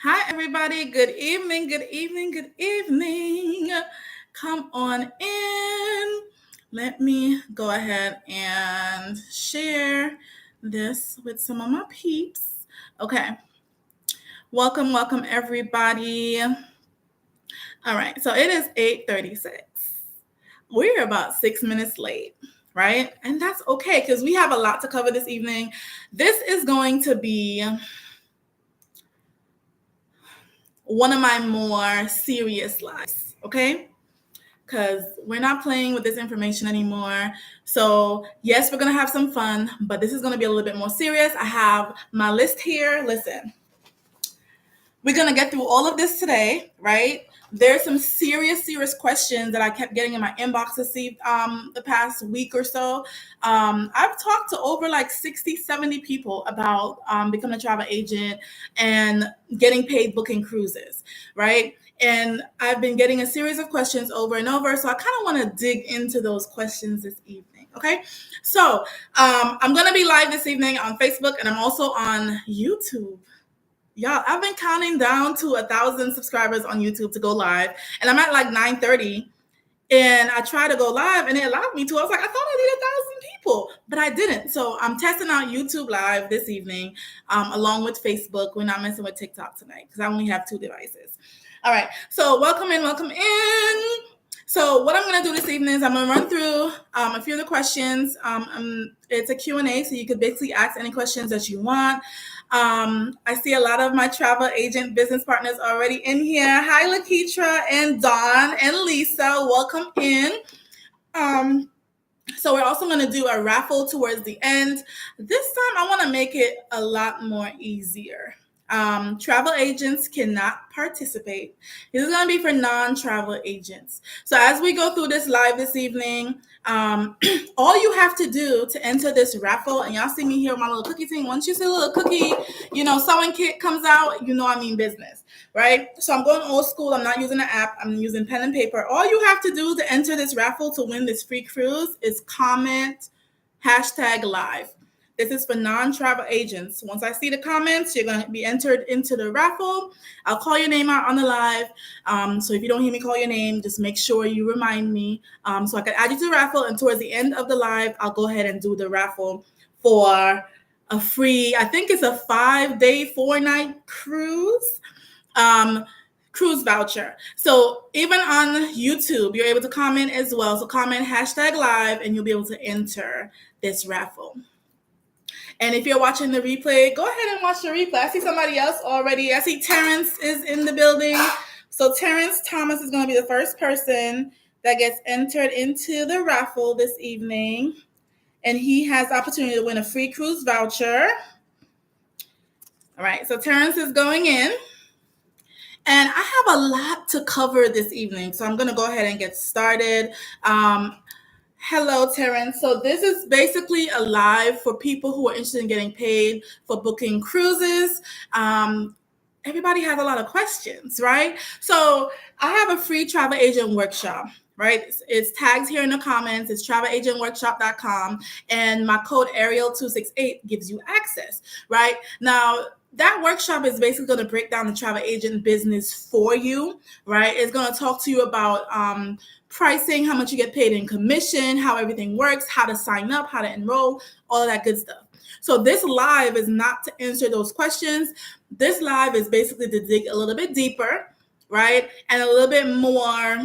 Hi, everybody. Good evening. Good evening. Good evening. Come on in. Let me go ahead and share this with some of my peeps. Okay. Welcome, everybody. All right. So it is 8:36. We're about 6 minutes late, right? And that's okay because we have a lot to cover this evening. This is going to be one of my more serious lives, okay? Because we're not playing with this information anymore. So, yes, we're going to have some fun, but this is going to be a little bit more serious. I have my list here. Listen, we're going to get through all of this today, right? There's some serious questions that I kept getting in my inbox the past week or so. I've talked to over like 60, 70 people about becoming a travel agent and getting paid booking cruises, right? And I've been getting a series of questions over and over. So I kind of want to dig into those questions this evening. Okay. So I'm going to be live this evening on Facebook and I'm also on YouTube. Y'all, I've been counting down to 1,000 subscribers on YouTube to go live, and I'm at like 9:30. And I tried to go live, and it allowed me to. I was like, I thought I needed 1,000 people, but I didn't. So I'm testing out YouTube Live this evening, along with Facebook. We're not messing with TikTok tonight because I only have 2 devices. All right. So welcome in, welcome in. So what I'm going to do this evening is I'm going to run through a few of the questions. It's a Q&A, so you could basically ask any questions that you want. I see a lot of my travel agent business partners already in here. Hi, Lakeitra and Dawn and Lisa. Welcome in. So we're also going to do a raffle towards the end. This time I want to make it a lot more easier. Travel agents cannot participate. This is going to be for non-travel agents. So as we go through this live this evening, all you have to do to enter this raffle, and y'all see me here with my little cookie thing. Once you see a little cookie, sewing kit comes out, I mean business, right? So I'm going old school. I'm not using an app. I'm using pen and paper. All you have to do to enter this raffle to win this free cruise is comment #live. This is for non-travel agents. Once I see the comments, you're going to be entered into the raffle. I'll call your name out on the live. So if you don't hear me call your name, just make sure you remind me so I can add you to the raffle. And towards the end of the live, I'll go ahead and do the raffle for a free, I think it's a 5-day, 4-night cruise. Cruise voucher. So even on YouTube, you're able to comment as well. So comment #live and you'll be able to enter this raffle. And if you're watching the replay, go ahead and watch the replay. I see somebody else already. I see Terrence is in the building. So Terrence Thomas is going to be the first person that gets entered into the raffle this evening. And he has the opportunity to win a free cruise voucher. All right, so Terrence is going in. And I have a lot to cover this evening, so I'm going to go ahead and get started. Hello, Terrence. So this is basically a live for people who are interested in getting paid for booking cruises. Everybody has a lot of questions, right? So I have a free travel agent workshop, right? It's tagged here in the comments. It's travelagentworkshop.com. And my code Ariel268 gives you access, right? Now, that workshop is basically going to break down the travel agent business for you, right? It's going to talk to you about pricing, how much you get paid in commission, how everything works, how to sign up, how to enroll, all of that good stuff. So this live is not to answer those questions. This live is basically to dig a little bit deeper, right? And a little bit more,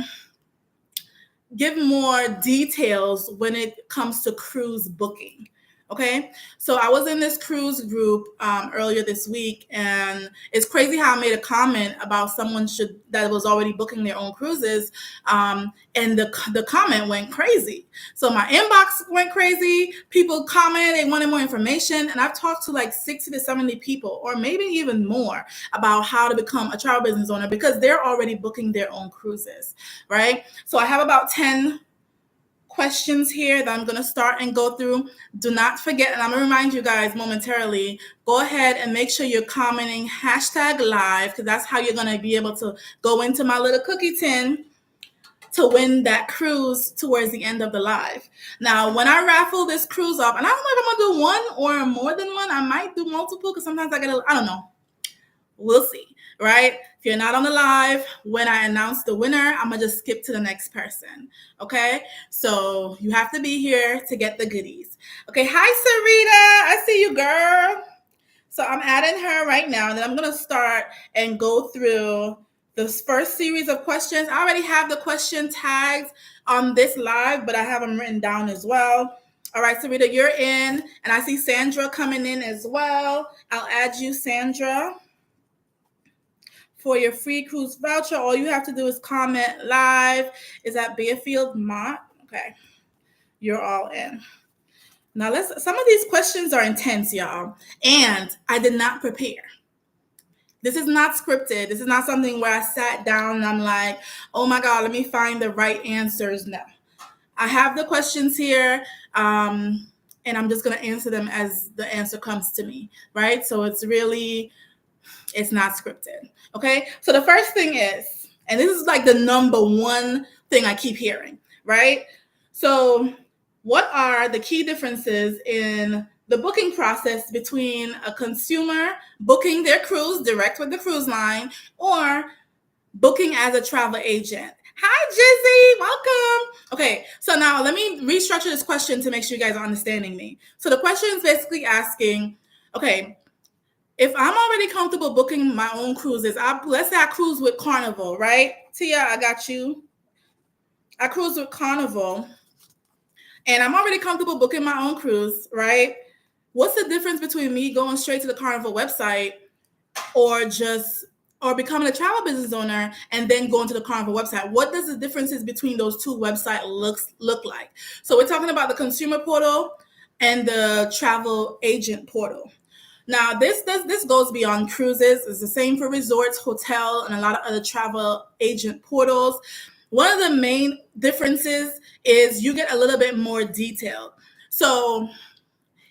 give more details when it comes to cruise booking. Okay, so I was in this cruise group earlier this week, and it's crazy how I made a comment about someone that was already booking their own cruises, and the comment went crazy. So my inbox went crazy. People commented, they wanted more information, and I've talked to like 60 to 70 people, or maybe even more, about how to become a travel business owner because they're already booking their own cruises, right? So I have about 10 questions here that I'm going to start and go through. Do not forget, and I'm going to remind you guys momentarily, go ahead and make sure you're commenting #live because that's how you're going to be able to go into my little cookie tin to win that cruise towards the end of the live. Now, when I raffle this cruise off, and I don't know if I'm going to do one or more than one, I might do multiple because sometimes I don't know. We'll see. right? If you're not on the live, when I announce the winner, I'm gonna just skip to the next person. Okay, so you have to be here to get the goodies. Okay, hi Sarita, I see you, girl. So I'm adding her right now, and then I'm gonna start and go through this first series of questions. I already have the question tags on this live, but I have them written down as well. All right, Sarita, you're in, and I see Sandra coming in as well. I'll add you, Sandra. For your free cruise voucher, all you have to do is comment live. Is at Bearfield Mott. Okay, you're all in. Now some of these questions are intense, y'all, and I did not prepare. This is not scripted. This is not something where I sat down and I'm like, oh my God, let me find the right answers. No. I have the questions here, and I'm just going to answer them as the answer comes to me, right? So it's not scripted. Okay. So the first thing is, and this is like the number one thing I keep hearing, right? So, what are the key differences in the booking process between a consumer booking their cruise direct with the cruise line or booking as a travel agent? Hi, Jizzy. Welcome. Okay, so now let me restructure this question to make sure you guys are understanding me. So the question is basically asking, okay, if I'm already comfortable booking my own cruises, let's say I cruise with Carnival, right? Tia, I got you. I cruise with Carnival, and I'm already comfortable booking my own cruise, right? What's the difference between me going straight to the Carnival website or becoming a travel business owner and then going to the Carnival website? What does the differences between those two websites look like? So we're talking about the consumer portal and the travel agent portal. Now, this goes beyond cruises. It's the same for resorts, hotel, and a lot of other travel agent portals. One of the main differences is you get a little bit more detailed. So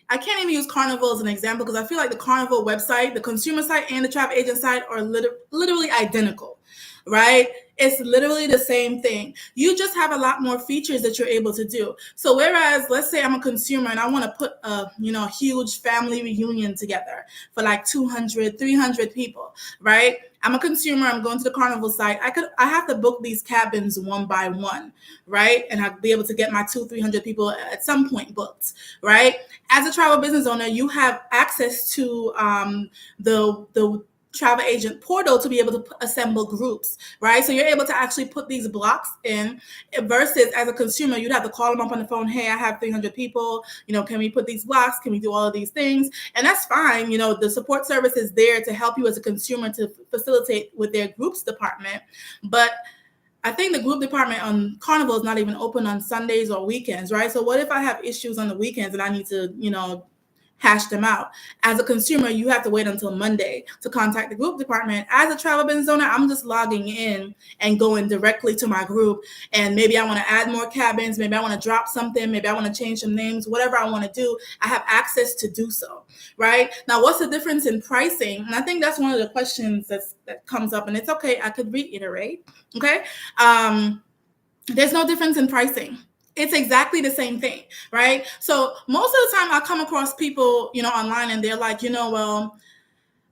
I can't even use Carnival as an example because I feel like the Carnival website, the consumer site, and the travel agent site are literally identical, right? It's literally the same thing. You just have a lot more features that you're able to do. So whereas, let's say I'm a consumer and I want to put a huge family reunion together for like 200, 300 people, right? I'm a consumer. I'm going to the Carnival site. I have to book these cabins one by one, right? And I'll be able to get my 300 people at some point booked, right? As a travel business owner, you have access to the travel agent portal to be able to assemble groups, right? So you're able to actually put these blocks in versus as a consumer, you'd have to call them up on the phone. Hey, I have 300 people, can we put these blocks? Can we do all of these things? And that's fine. The support service is there to help you as a consumer to facilitate with their groups department. But I think the group department on Carnival is not even open on Sundays or weekends, right? So what if I have issues on the weekends and I need to, hash them out? As a consumer, you have to wait until Monday to contact the group department. As a travel business owner, I'm just logging in and going directly to my group. And maybe I want to add more cabins. Maybe I want to drop something. Maybe I want to change some names, whatever I want to do. I have access to do so, right? Now, what's the difference in pricing? And I think that's one of the questions that comes up, and it's okay. I could reiterate, okay? There's no difference in pricing. It's exactly the same thing, right? So most of the time I come across people, online, and they're like, well,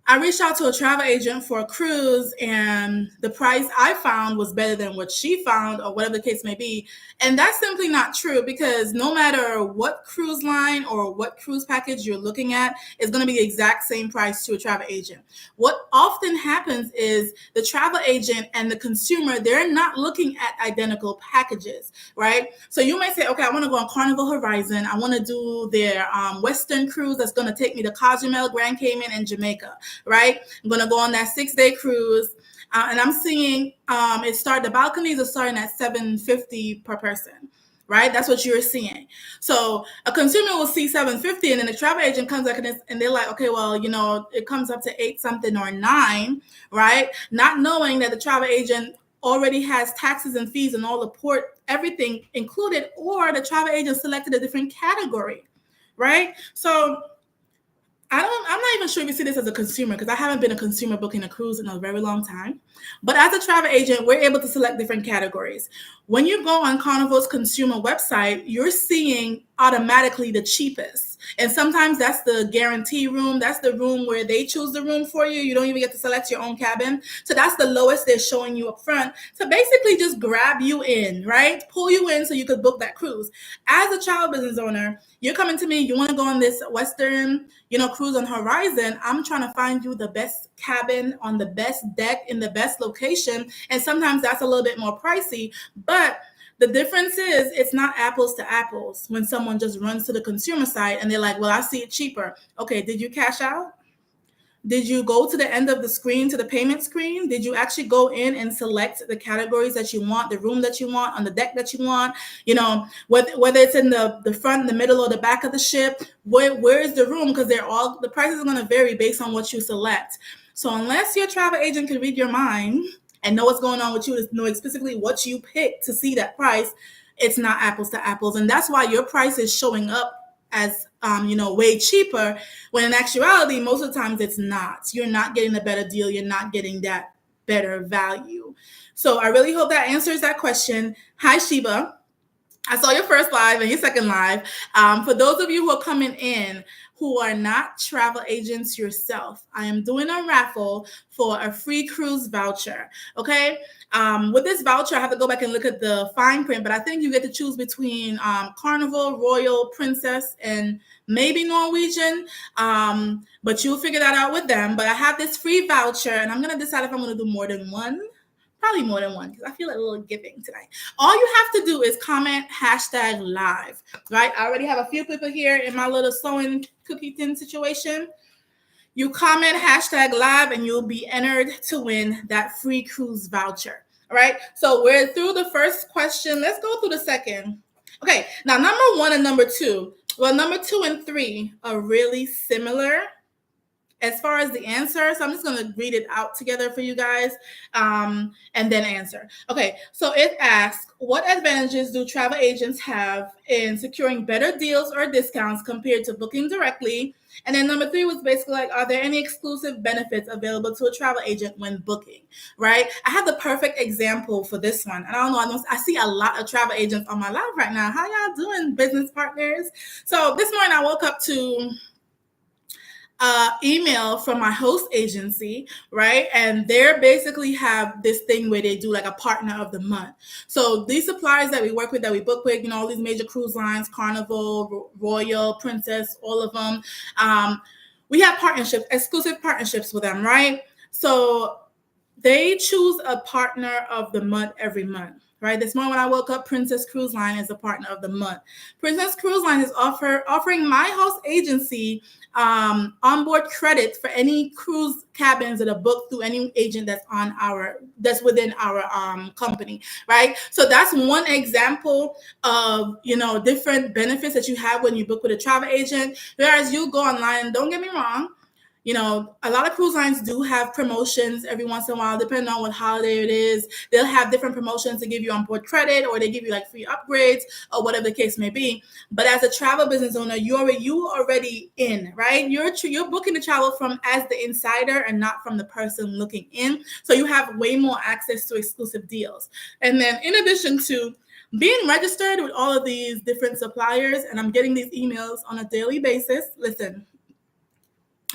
I reached out to a travel agent for a cruise and the price I found was better than what she found, or whatever the case may be. And that's simply not true, because no matter what cruise line or what cruise package you're looking at, it's going to be the exact same price to a travel agent. What often happens is the travel agent and the consumer, they're not looking at identical packages, right? So you may say, okay, I want to go on Carnival Horizon. I want to do their Western cruise that's going to take me to Cozumel, Grand Cayman, and Jamaica, right? I'm going to go on that 6-day cruise. And I'm seeing the balconies are starting at $750 per person, right? That's what you're seeing. So a consumer will see $750, and then the travel agent comes back and they're like, okay, well, it comes up to 8 something or 9, right? Not knowing that the travel agent already has taxes and fees and all the port, everything included, or the travel agent selected a different category, right? So I'm not even sure if you see this as a consumer, because I haven't been a consumer booking a cruise in a very long time. But as a travel agent, we're able to select different categories. When you go on Carnival's consumer website, you're seeing automatically the cheapest, And sometimes that's the guarantee room. That's the room where they choose the room for you. You don't even get to select your own cabin. So that's the lowest they're showing you up front to basically just grab you in, right? Pull you in so you could book that cruise. As a travel business owner, you're coming to me, you want to go on this Western, cruise on Horizon. I'm trying to find you the best cabin on the best deck in the best location. And sometimes that's a little bit more pricey, but the difference is it's not apples to apples when someone just runs to the consumer side and they're like, well, I see it cheaper. Okay, did you cash out? Did you go to the end of the screen, to the payment screen? Did you actually go in and select the categories that you want, the room that you want, on the deck that you want? Whether it's in the front, the middle, or the back of the ship, where is the room? Because the prices are going to vary based on what you select. So unless your travel agent can read your mind and know what's going on with you, to know specifically what you picked to see that price, it's not apples to apples. And that's why your price is showing up as way cheaper, when in actuality most of the times it's not. You're not getting a better deal. You're not getting that better value. So I really hope that answers that question. Hi, Sheba. I saw your first live and your second live. For those of you who are coming in who are not travel agents yourself, I am doing a raffle for a free cruise voucher. Okay. With this voucher, I have to go back and look at the fine print, but I think you get to choose between Carnival, Royal, Princess, and maybe Norwegian. But you'll figure that out with them. But I have this free voucher, and I'm going to decide if I'm going to do more than one. Probably more than one, because I feel like a little giving tonight. All you have to do is comment #live, right? I already have a few people here in my little sewing cookie tin situation. You comment #live and you'll be entered to win that free cruise voucher. All right. So we're through the first question. Let's go through the second. Okay. Now, number one and number two. Well, number 2 and 3 are really similar as far as the answer. So I'm just going to read it out together for you guys and then answer. Okay, so it asks, what advantages do travel agents have in securing better deals or discounts compared to booking directly? And then number 3 was basically like, are there any exclusive benefits available to a travel agent when booking, right? I have the perfect example for this one. And I see a lot of travel agents on my live right now. How y'all doing, business partners? So this morning I woke up to email from my host agency, right? And they're basically have this thing where they do like a partner of the month. So these suppliers that we work with, that we book with, all these major cruise lines, Carnival, Royal, Princess, all of them, we have partnerships, exclusive partnerships with them, right? So they choose a partner of the month every month. Right. This morning when I woke up, Princess Cruise Line is a partner of the month. Princess Cruise Line is offering my host agency onboard credit for any cruise cabins that are booked through any agent that's within our company. Right. So that's one example of different benefits that you have when you book with a travel agent. Whereas you go online, don't get me wrong, a lot of cruise lines do have promotions every once in a while, depending on what holiday it is. They'll have different promotions to give you onboard credit, or they give you like free upgrades, or whatever the case may be. But as a travel business owner, you already in, right? You're booking the travel from as the insider and not from the person looking in. So you have way more access to exclusive deals. And then in addition to being registered with all of these different suppliers, and I'm getting these emails on a daily basis. Listen,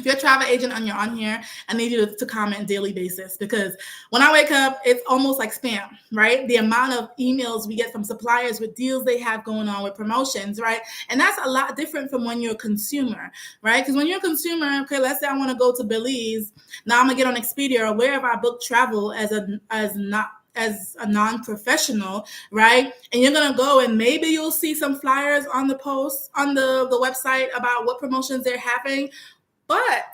if you're a travel agent and you're on here, I need you to comment daily basis, because when I wake up, it's almost like spam, right? The amount of emails we get from suppliers with deals they have going on, with promotions, right? And that's a lot different from when you're a consumer, right? Because when you're a consumer, okay, let's say I want to go to Belize. Now I'm gonna get on Expedia or wherever I book travel as a non-professional, right? And you're gonna go and maybe you'll see some flyers on the post on the website about what promotions they're having. But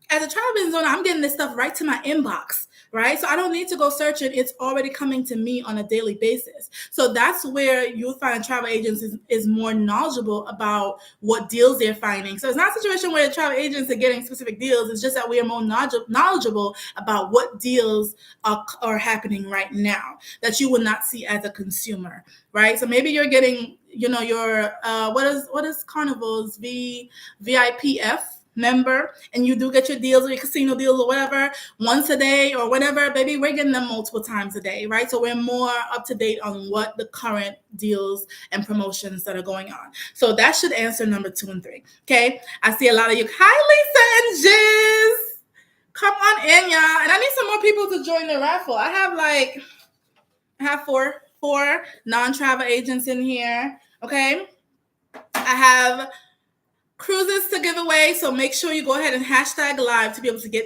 as a travel business owner, I'm getting this stuff right to my inbox, right? So I don't need to go search it. It's already coming to me on a daily basis. So that's where you'll find travel agents is more knowledgeable about what deals they're finding. So it's not a situation where the travel agents are getting specific deals. It's just that we are more knowledgeable about what deals are happening right now that you would not see as a consumer, right? So maybe you're getting, your what is Carnival's VIPF? member and you do get your deals or your casino deals or whatever once a day or whatever, baby, we're getting them multiple times a day, right? So we're more up to date on what the current deals and promotions that are going on. So that should answer number 2 and 3. Okay. I see a lot of you. Hi, Lisa and Jiz. Come on in, y'all. And I need some more people to join the raffle. I have four non-travel agents in here. Okay. I have cruises to give away, so make sure you go ahead and hashtag live to be able to get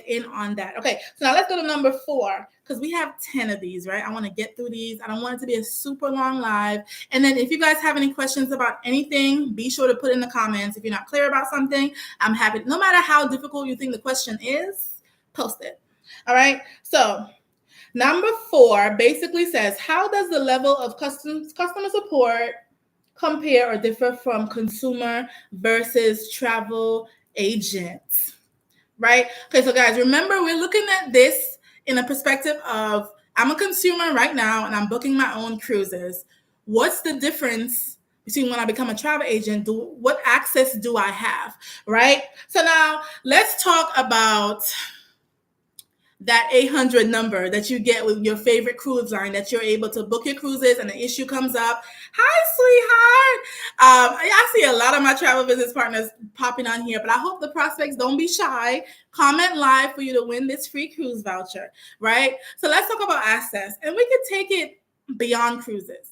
in on that. Okay, so now let's go to number 4 because we have 10 of these, right? I want to get through these. I don't want it to be a super long live. And then if you guys have any questions about anything, be sure to put in the comments. If you're not clear about something, I'm happy. No matter how difficult you think the question is, post it. All right, so number 4 basically says, how does the level of customer support compare or differ from consumer versus travel agents, right? Okay, so guys, remember we're looking at this in a perspective of I'm a consumer right now and I'm booking my own cruises. What's the difference between when I become a travel agent? What access do I have, right? So now let's talk about that 800 number that you get with your favorite cruise line, that you're able to book your cruises and the issue comes up. Hi, sweetheart. I see a lot of my travel business partners popping on here, but I hope the prospects don't be shy. Comment live for you to win this free cruise voucher, right? So let's talk about access, and we could take it beyond cruises,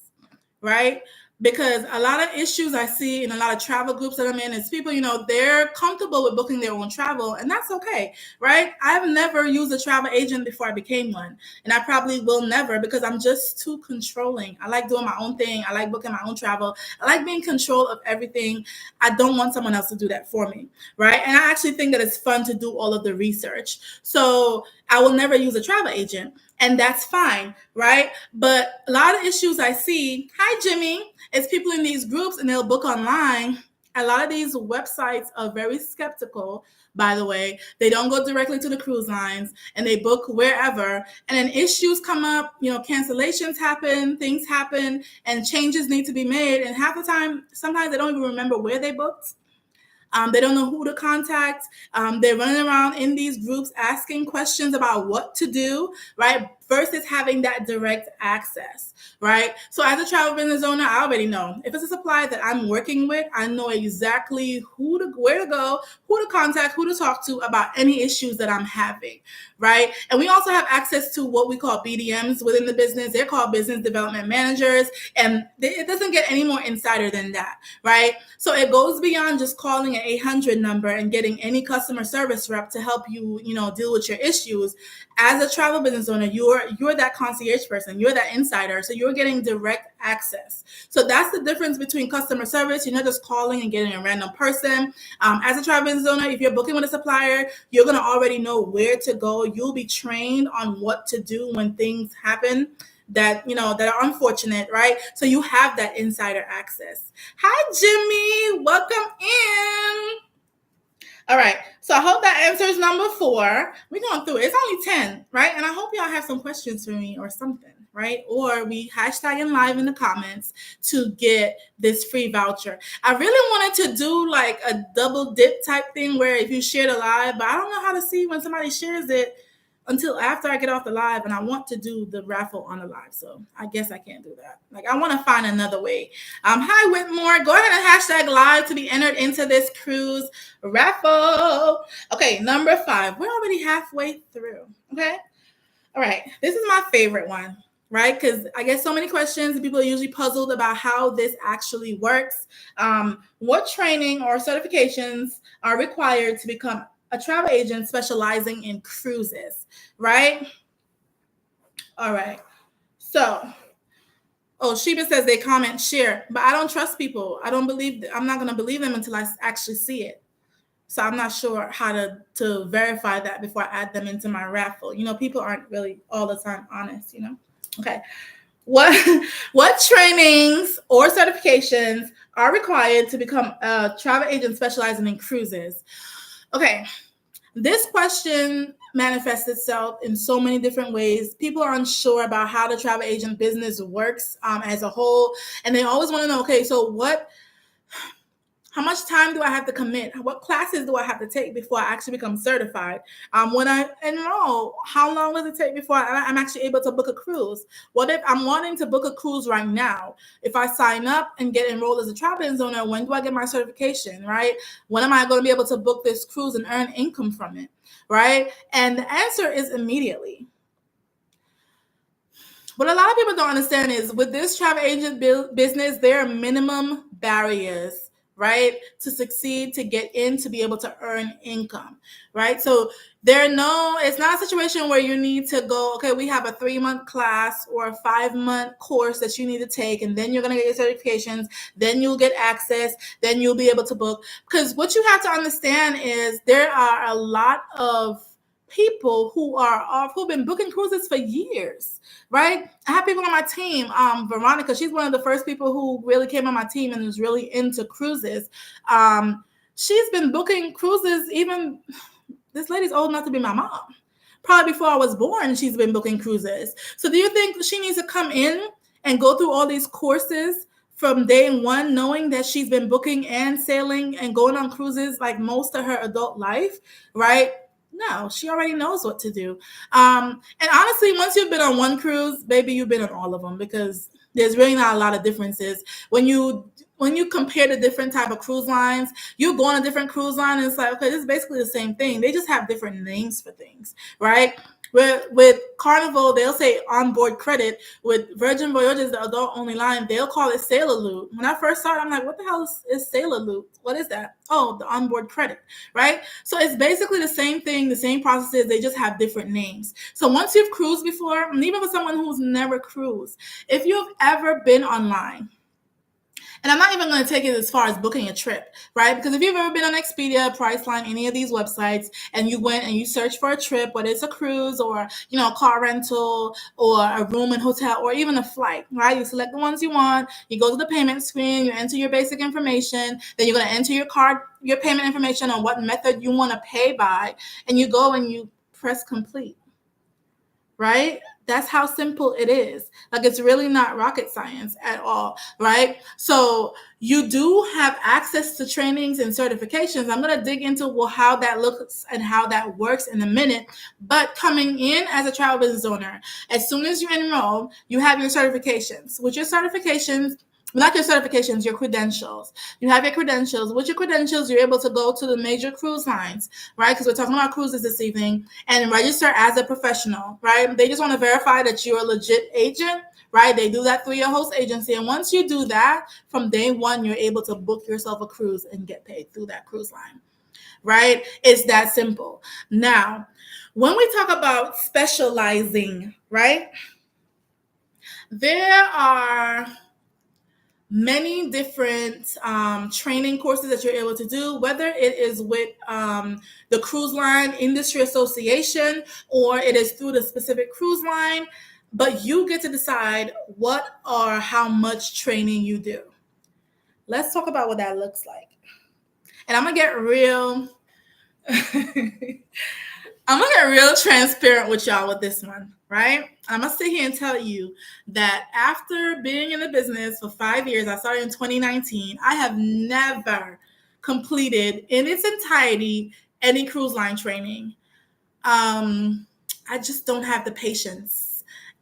right? Because a lot of issues I see in a lot of travel groups that I'm in is people, they're comfortable with booking their own travel, and that's okay, right? I've never used a travel agent before I became one, and I probably will never because I'm just too controlling. I like doing my own thing. I like booking my own travel. I like being in control of everything. I don't want someone else to do that for me, right? And I actually think that it's fun to do all of the research. So I will never use a travel agent, and that's fine, right? But a lot of issues I see, hi, Jimmy, is people in these groups and they'll book online. A lot of these websites are very skeptical, by the way. They don't go directly to the cruise lines and they book wherever. And then issues come up, cancellations happen, things happen, and changes need to be made. And half the time, sometimes they don't even remember where they booked. They don't know who to contact. They're running around in these groups asking questions about what to do, right? Versus having that direct access, right? So as a travel business owner, I already know if it's a supplier that I'm working with, I know exactly where to go, who to contact, who to talk to about any issues that I'm having, right? And we also have access to what we call BDMs within the business. They're called business development managers, and it doesn't get any more insider than that, right? So it goes beyond just calling an 800 number and getting any customer service rep to help you, deal with your issues. As a travel business owner, you're that concierge person, you're that insider, so you're getting direct access. So that's the difference between customer service. You're not just calling and getting a random person. As a travel business owner, if you're booking with a supplier, you're going to already know where to go. You'll be trained on what to do when things happen that are unfortunate, right? So you have that insider access. Hi, Jimmy, welcome in. All right, so I hope that answers number 4. We're going through it. It's only 10, right? And I hope y'all have some questions for me or something, right? Or we hashtagging live in the comments to get this free voucher. I really wanted to do like a double dip type thing where if you share the live, but I don't know how to see when somebody shares it until after I get off the live, and I want to do the raffle on the live. So I guess I can't do that. Like, I want to find another way. Hi, Whitmore. Go ahead and hashtag live to be entered into this cruise raffle. Okay, number 5. We're already halfway through. Okay. All right. This is my favorite one, right? Because I get so many questions and people are usually puzzled about how this actually works. What training or certifications are required to become a travel agent specializing in cruises, right? All right. So, Sheba says they comment, share, but I don't trust people. I'm not going to believe them until I actually see it. So I'm not sure how to verify that before I add them into my raffle. People aren't really all the time honest, Okay. What trainings or certifications are required to become a travel agent specializing in cruises? Okay. This question manifests itself in so many different ways. People are unsure about how the travel agent business works as a whole, and they always want to know, okay, so what How much time do I have to commit? What classes do I have to take before I actually become certified? When I enroll, how long does it take before I'm actually able to book a cruise? What if I'm wanting to book a cruise right now? If I sign up and get enrolled as a travel business owner, when do I get my certification, right? When am I going to be able to book this cruise and earn income from it, right? And the answer is immediately. What a lot of people don't understand is with this travel agent business, there are minimum barriers, right, to succeed, to get in, to be able to earn income, right? So it's not a situation where you need to go, okay, we have a 3-month class or a 5-month course that you need to take, and then you're going to get your certifications, then you'll get access, then you'll be able to book. Because what you have to understand is there are a lot of people who've been booking cruises for years, right? I have people on my team. Veronica, she's one of the first people who really came on my team and was really into cruises. She's been booking cruises even. This lady's old enough to be my mom. Probably before I was born, she's been booking cruises. So do you think she needs to come in and go through all these courses from day one, knowing that she's been booking and sailing and going on cruises like most of her adult life, right? No, she already knows what to do. And honestly, once you've been on one cruise, baby, you've been on all of them, because there's really not a lot of differences when you compare the different type of cruise lines. You go on a different cruise line and it's like, okay, this is basically the same thing. They just have different names for things, right? With Carnival, they'll say onboard credit. With Virgin Voyages, the adult only line, they'll call it Sailor Loot. When I first saw it, I'm like, what the hell is Sailor Loot? What is that? Oh, the onboard credit, right? So it's basically the same thing, the same processes. They just have different names. So once you've cruised before, and even for someone who's never cruised, if you've ever been online, and I'm not even going to take it as far as booking a trip, right? Because if you've ever been on Expedia, Priceline, any of these websites, and you went and you searched for a trip, whether it's a cruise or, a car rental or a room and hotel or even a flight, right? You select the ones you want, you go to the payment screen, you enter your basic information, then you're going to enter your payment information on what method you want to pay by, and you go and you press complete, right? That's how simple it is. Like, it's really not rocket science at all, right? So you do have access to trainings and certifications. I'm going to dig into how that looks and how that works in a minute. But coming in as a travel business owner, as soon as you enroll, you have your certifications. With your certifications, not your certifications, your credentials. You have your credentials. With your credentials, you're able to go to the major cruise lines, right? Because we're talking about cruises this evening, and register as a professional, right? They just want to verify that you're a legit agent, right? They do that through your host agency. And once you do that, from day one, you're able to book yourself a cruise and get paid through that cruise line, right? It's that simple. Now, when we talk about specializing, right? There are many different training courses that you're able to do, whether it is with the Cruise Line Industry Association or it is through the specific cruise line, but you get to decide what or how much training you do. Let's talk about what that looks like. And I'm going to get real I'm gonna get real transparent with y'all with this one, right? I'm gonna sit here and tell you that after being in the business for 5 years, I started in 2019, I have never completed in its entirety any cruise line training. I just don't have the patience.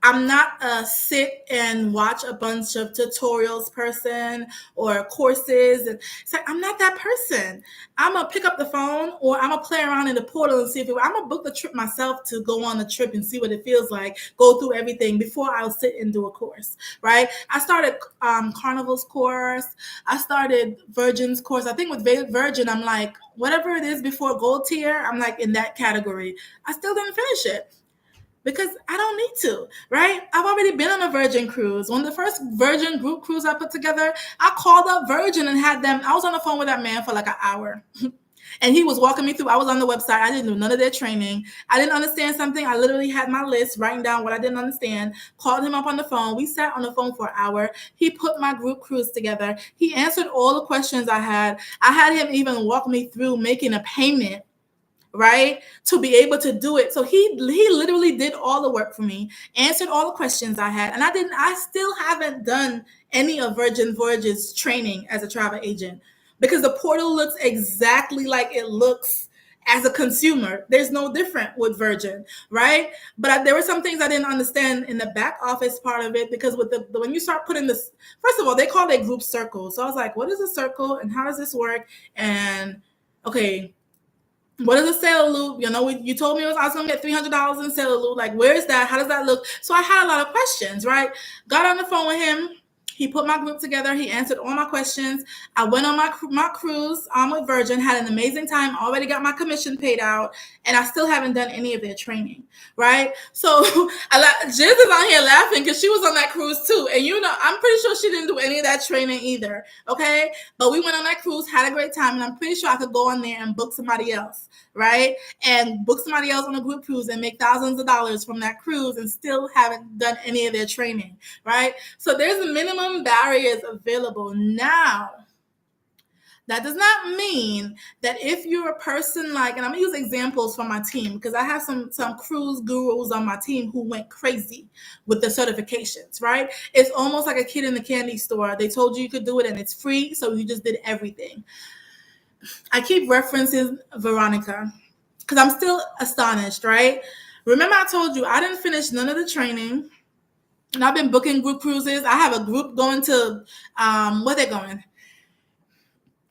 I'm not a sit and watch a bunch of tutorials person or courses. And it's like, I'm not that person. I'm going to pick up the phone or I'm going to play around in the portal and see if I'm going to book the trip myself to go on the trip and see what it feels like, go through everything before I'll sit and do a course, right? I started Carnival's course. I started Virgin's course. I think with Virgin, I'm like, whatever it is before gold tier, I'm like in that category. I still didn't finish it because I don't need to, right? I've already been on a Virgin cruise. One of the first Virgin group cruise I put together, I called up Virgin and had them, I was on the phone with that man for like an hour. And he was walking me through. I was on the website. I didn't do none of their training. I didn't understand something. I literally had my list, writing down what I didn't understand, called him up on the phone. We sat on the phone for an hour. He put my group cruise together. He answered all the questions I had. I had him even walk me through making a payment, right, to be able to do it. So he literally did all the work for me, answered all the questions I had, and I still haven't done any of Virgin Voyages training as a travel agent. because the portal looks exactly like it looks as a consumer. There's no different with Virgin, right? But there were some things I didn't understand in the back office part of it, because with the when you start putting this, first of all, they call it group circles. So I was like, what is a circle and how does this work? And okay, what is a sailor loop? You know, you told me I was going to get $300 in sailor loop. Like, where is that? How does that look? So I had a lot of questions, right? Got on the phone with him. He put my group together. He answered all my questions. I went on my cruise with Virgin, had an amazing time, already got my commission paid out, and I still haven't done any of their training, right? So Jiz is on here laughing because she was on that cruise too. And you know, I'm pretty sure she didn't do any of that training either, okay? But we went on that cruise, had a great time, and I'm pretty sure I could go on there and book somebody else, right? And book somebody else on a group cruise and make thousands of dollars from that cruise and still haven't done any of their training, right? So there's a minimum barriers available. Now, that does not mean that if you're a person like, and I'm gonna use examples from my team because I have some cruise gurus on my team who went crazy with the certifications, right? It's almost like a kid in the candy store. They told you could do it and it's free, so you just did everything. I keep referencing Veronica because I'm still astonished, right? Remember I told you I didn't finish none of the training. And I've been booking group cruises. I have a group going to where they're going.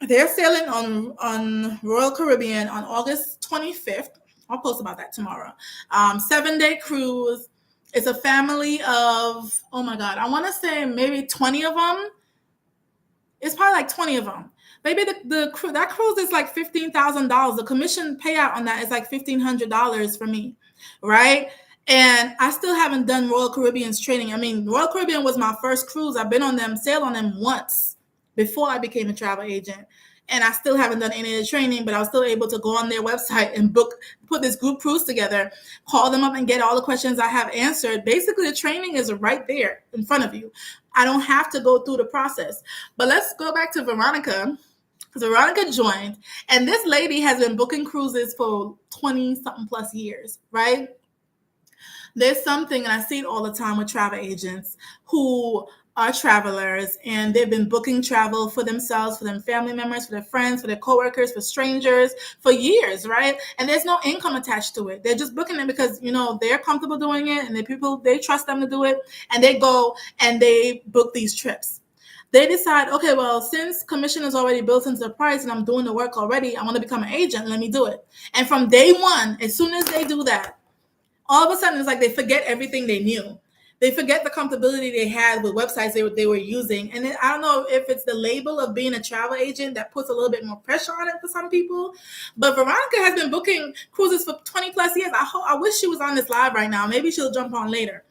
They're sailing on Royal Caribbean on August 25th. I'll post about that tomorrow. 7-day cruise. It's a family of, oh my God, I want to say maybe 20 of them. It's probably like 20 of them. Maybe that cruise is like $15,000. The commission payout on that is like $1,500 for me, right? And I still haven't done Royal Caribbean's training. I mean, Royal Caribbean was my first cruise. I've been on them, sailed on them once before I became a travel agent. And I still haven't done any of the training, but I was still able to go on their website and put this group cruise together, call them up and get all the questions I have answered. Basically, the training is right there in front of you. I don't have to go through the process. But let's go back to Veronica. Veronica joined, and this lady has been booking cruises for 20-something plus years, right? There's something, and I see it all the time with travel agents who are travelers, and they've been booking travel for themselves, for their family members, for their friends, for their coworkers, for strangers for years, right? And there's no income attached to it. They're just booking it because, you know, they're comfortable doing it, and they trust them to do it, and they go and they book these trips. They decide, okay, well, since commission is already built into the price and I'm doing the work already, I want to become an agent. Let me do it. And from day one, as soon as they do that, all of a sudden it's like they forget everything they knew. They forget the comfortability they had with websites they were using. And I don't know if it's the label of being a travel agent that puts a little bit more pressure on it for some people. But Veronica has been booking cruises for 20 plus years. I wish she was on this live right now. Maybe she'll jump on later.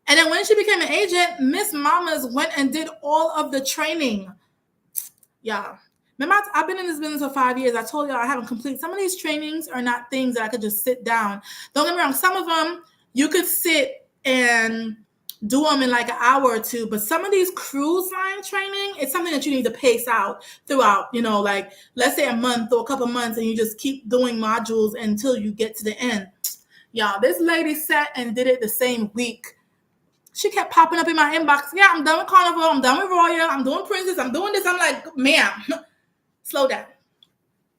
And then when she became an agent, Miss Mamas went and did all of the training. Yeah. Remember, I've been in this business for 5 years. I told you I haven't completed. Some of these trainings are not things that I could just sit down. Don't get me wrong. Some of them you could sit and do them in like an hour or two. But some of these cruise line training, it's something that you need to pace out throughout, you know, like let's say a month or a couple months, and you just keep doing modules until you get to the end. Y'all, this lady sat and did it the same week. She kept popping up in my inbox. Yeah, I'm done with Carnival. I'm done with Royal. I'm doing Princess. I'm doing this. I'm like, ma'am, slow down.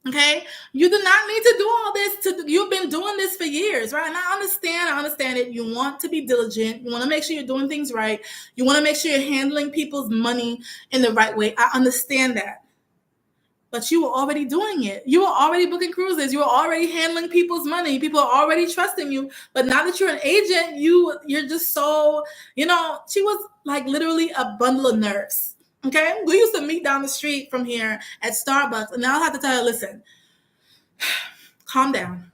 Okay? You do not need to do all this. You've been doing this for years, right? And I understand it. You want to be diligent. You want to make sure you're doing things right. You want to make sure you're handling people's money in the right way. I understand that. But you were already doing it. You were already booking cruises. You were already handling people's money. People are already trusting you. But now that you're an agent, you're just so, you know, she was like literally a bundle of nerves. Okay? We used to meet down the street from here at Starbucks. And now I have to tell her, listen, calm down.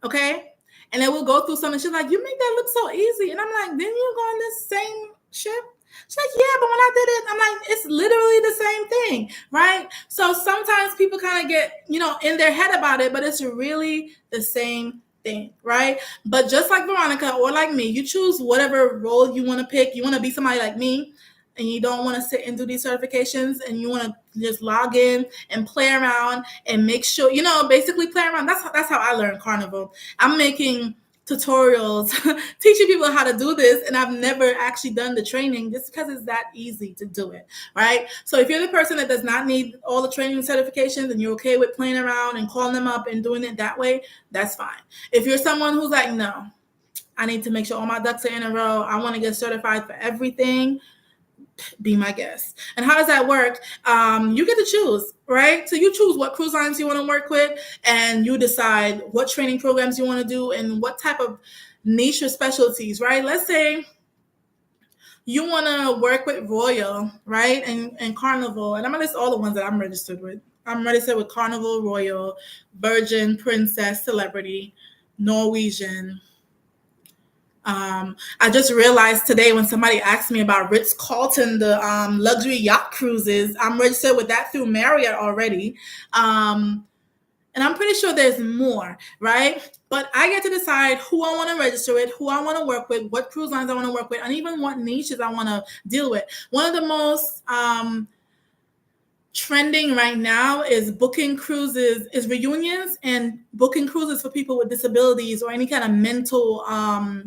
Okay? And then we'll go through something. She's like, you make that look so easy. And I'm like, didn't you go on this same ship? She's like, yeah, but when I did it, I'm like, it's literally the same thing, right? So sometimes people kind of get, you know, in their head about it, but it's really the same thing, right? But just like Veronica or like me, you choose whatever role you want to pick. You want to be somebody like me, and you don't want to sit and do these certifications, and you want to just log in and play around and make sure, you know, basically play around. That's how I learned Carnival. I'm making tutorials teaching people how to do this, and I've never actually done the training just because it's that easy to do it, right? So if you're the person that does not need all the training and certifications and you're okay with playing around and calling them up and doing it that way, that's fine. If you're someone who's like, no, I need to make sure all my ducks are in a row, I want to get certified for everything, be my guest. And how does that work? You get to choose, right? So you choose what cruise lines you want to work with, and you decide what training programs you want to do and what type of niche or specialties, right? Let's say you want to work with Royal, right? And Carnival. And I'm going to list all the ones that I'm registered with. I'm registered with Carnival, Royal, Virgin, Princess, Celebrity, Norwegian. I just realized today when somebody asked me about Ritz Carlton, the luxury yacht cruises, I'm registered with that through Marriott already. And I'm pretty sure there's more, right? But I get to decide who I want to register with, who I want to work with, what cruise lines I want to work with, and even what niches I want to deal with. One of the most trending right now is booking cruises, is reunions and booking cruises for people with disabilities or any kind of mental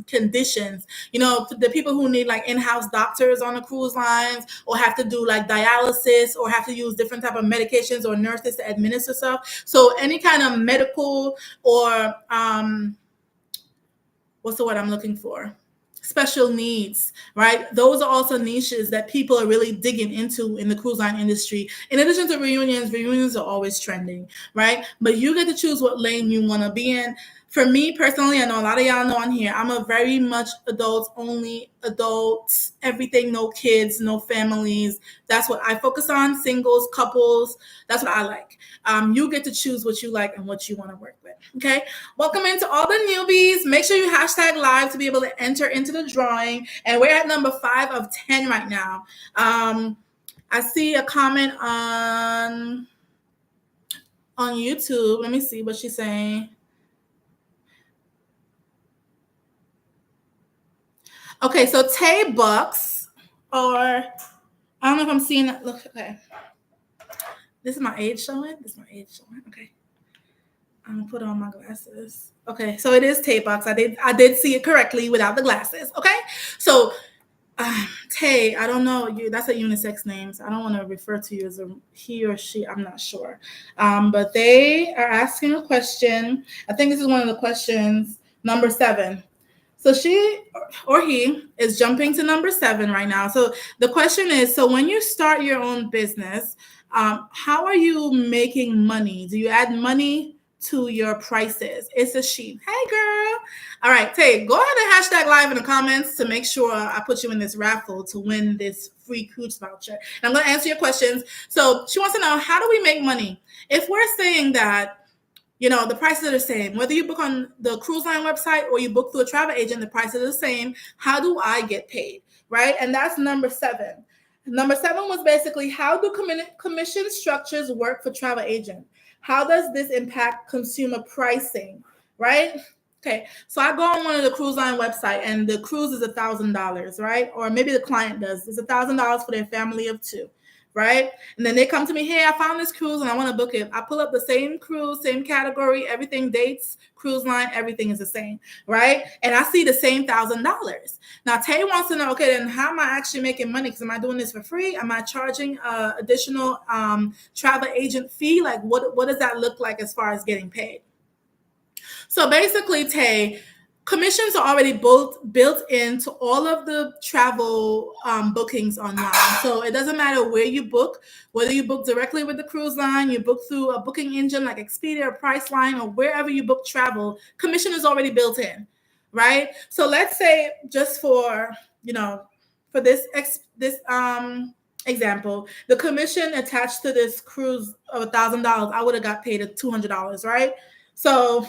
conditions. You know, the people who need like in-house doctors on the cruise lines, or have to do like dialysis, or have to use different type of medications or nurses to administer stuff. So any kind of medical or what's the word I'm looking for? Special needs, right? Those are also niches that people are really digging into in the cruise line industry. In addition to reunions are always trending, right? But you get to choose what lane you want to be in. For me personally, I know a lot of y'all know on here, I'm a very much adults only, adults, everything, no kids, no families. That's what I focus on, singles, couples. That's what I like. You get to choose what you like and what you want to work with. Okay. Welcome into all the newbies. Make sure you hashtag live to be able to enter into the drawing. And we're at number 5 of 10 right now. I see a comment on YouTube. Let me see what she's saying. Okay, so Tay Bucks, or I don't know if I'm seeing that. Look, okay. This is my age showing. Okay. I'm gonna put on my glasses. Okay, so it is Tay Bucks. I did see it correctly without the glasses. Okay, so Tay, I don't know you. That's a unisex name, so I don't want to refer to you as a he or she. I'm not sure, but they are asking a question. I think this is one of the questions, number 7. So she or he is jumping to number 7 right now. So the question is, so when you start your own business, how are you making money? Do you add money to your prices? It's a she. Hey, girl. All right, Tay, go ahead and hashtag live in the comments to make sure I put you in this raffle to win this free cruise voucher. And I'm going to answer your questions. So she wants to know, how do we make money? If we're saying that, you know, the prices are the same. Whether you book on the cruise line website or you book through a travel agent, the prices are the same. How do I get paid, right? And that's number 7. Number 7 was basically, how do commission structures work for travel agent? How does this impact consumer pricing, right? Okay, so I go on one of the cruise line website and the cruise is $1,000, right? Or maybe the client does. It's $1,000 for their family of 2. Right? And then they come to me, hey, I found this cruise and I want to book it. I pull up the same cruise, same category, everything, dates, cruise line, everything is the same, right? And I see the same $1,000. Now, Tay wants to know, okay, then how am I actually making money? Because am I doing this for free? Am I charging additional travel agent fee? Like, what does that look like as far as getting paid? So basically, Tay, commissions are already built into all of the travel bookings online. So it doesn't matter where you book, whether you book directly with the cruise line, you book through a booking engine like Expedia or Priceline, or wherever you book travel, commission is already built in, right? So let's say, just for, you know, for this example, the commission attached to this cruise of $1,000, I would have got paid $200, right? So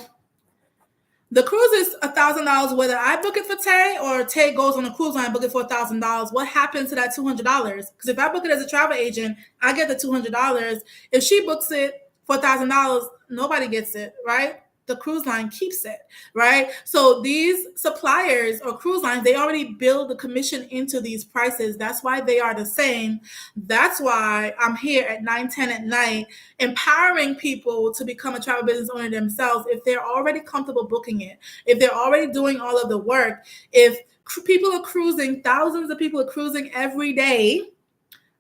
the cruise is $1,000, whether I book it for Tay or Tay goes on a cruise line and book it for $1,000. What happens to that $200? Because if I book it as a travel agent, I get the $200. If she books it for $1,000, nobody gets it, right? the cruise line keeps it, right? So these suppliers or cruise lines, they already build the commission into these prices. That's why they are the same. That's why I'm here at 9:10 at night, empowering people to become a travel business owner themselves if they're already comfortable booking it, if they're already doing all of the work, if people are cruising, thousands of people are cruising every day,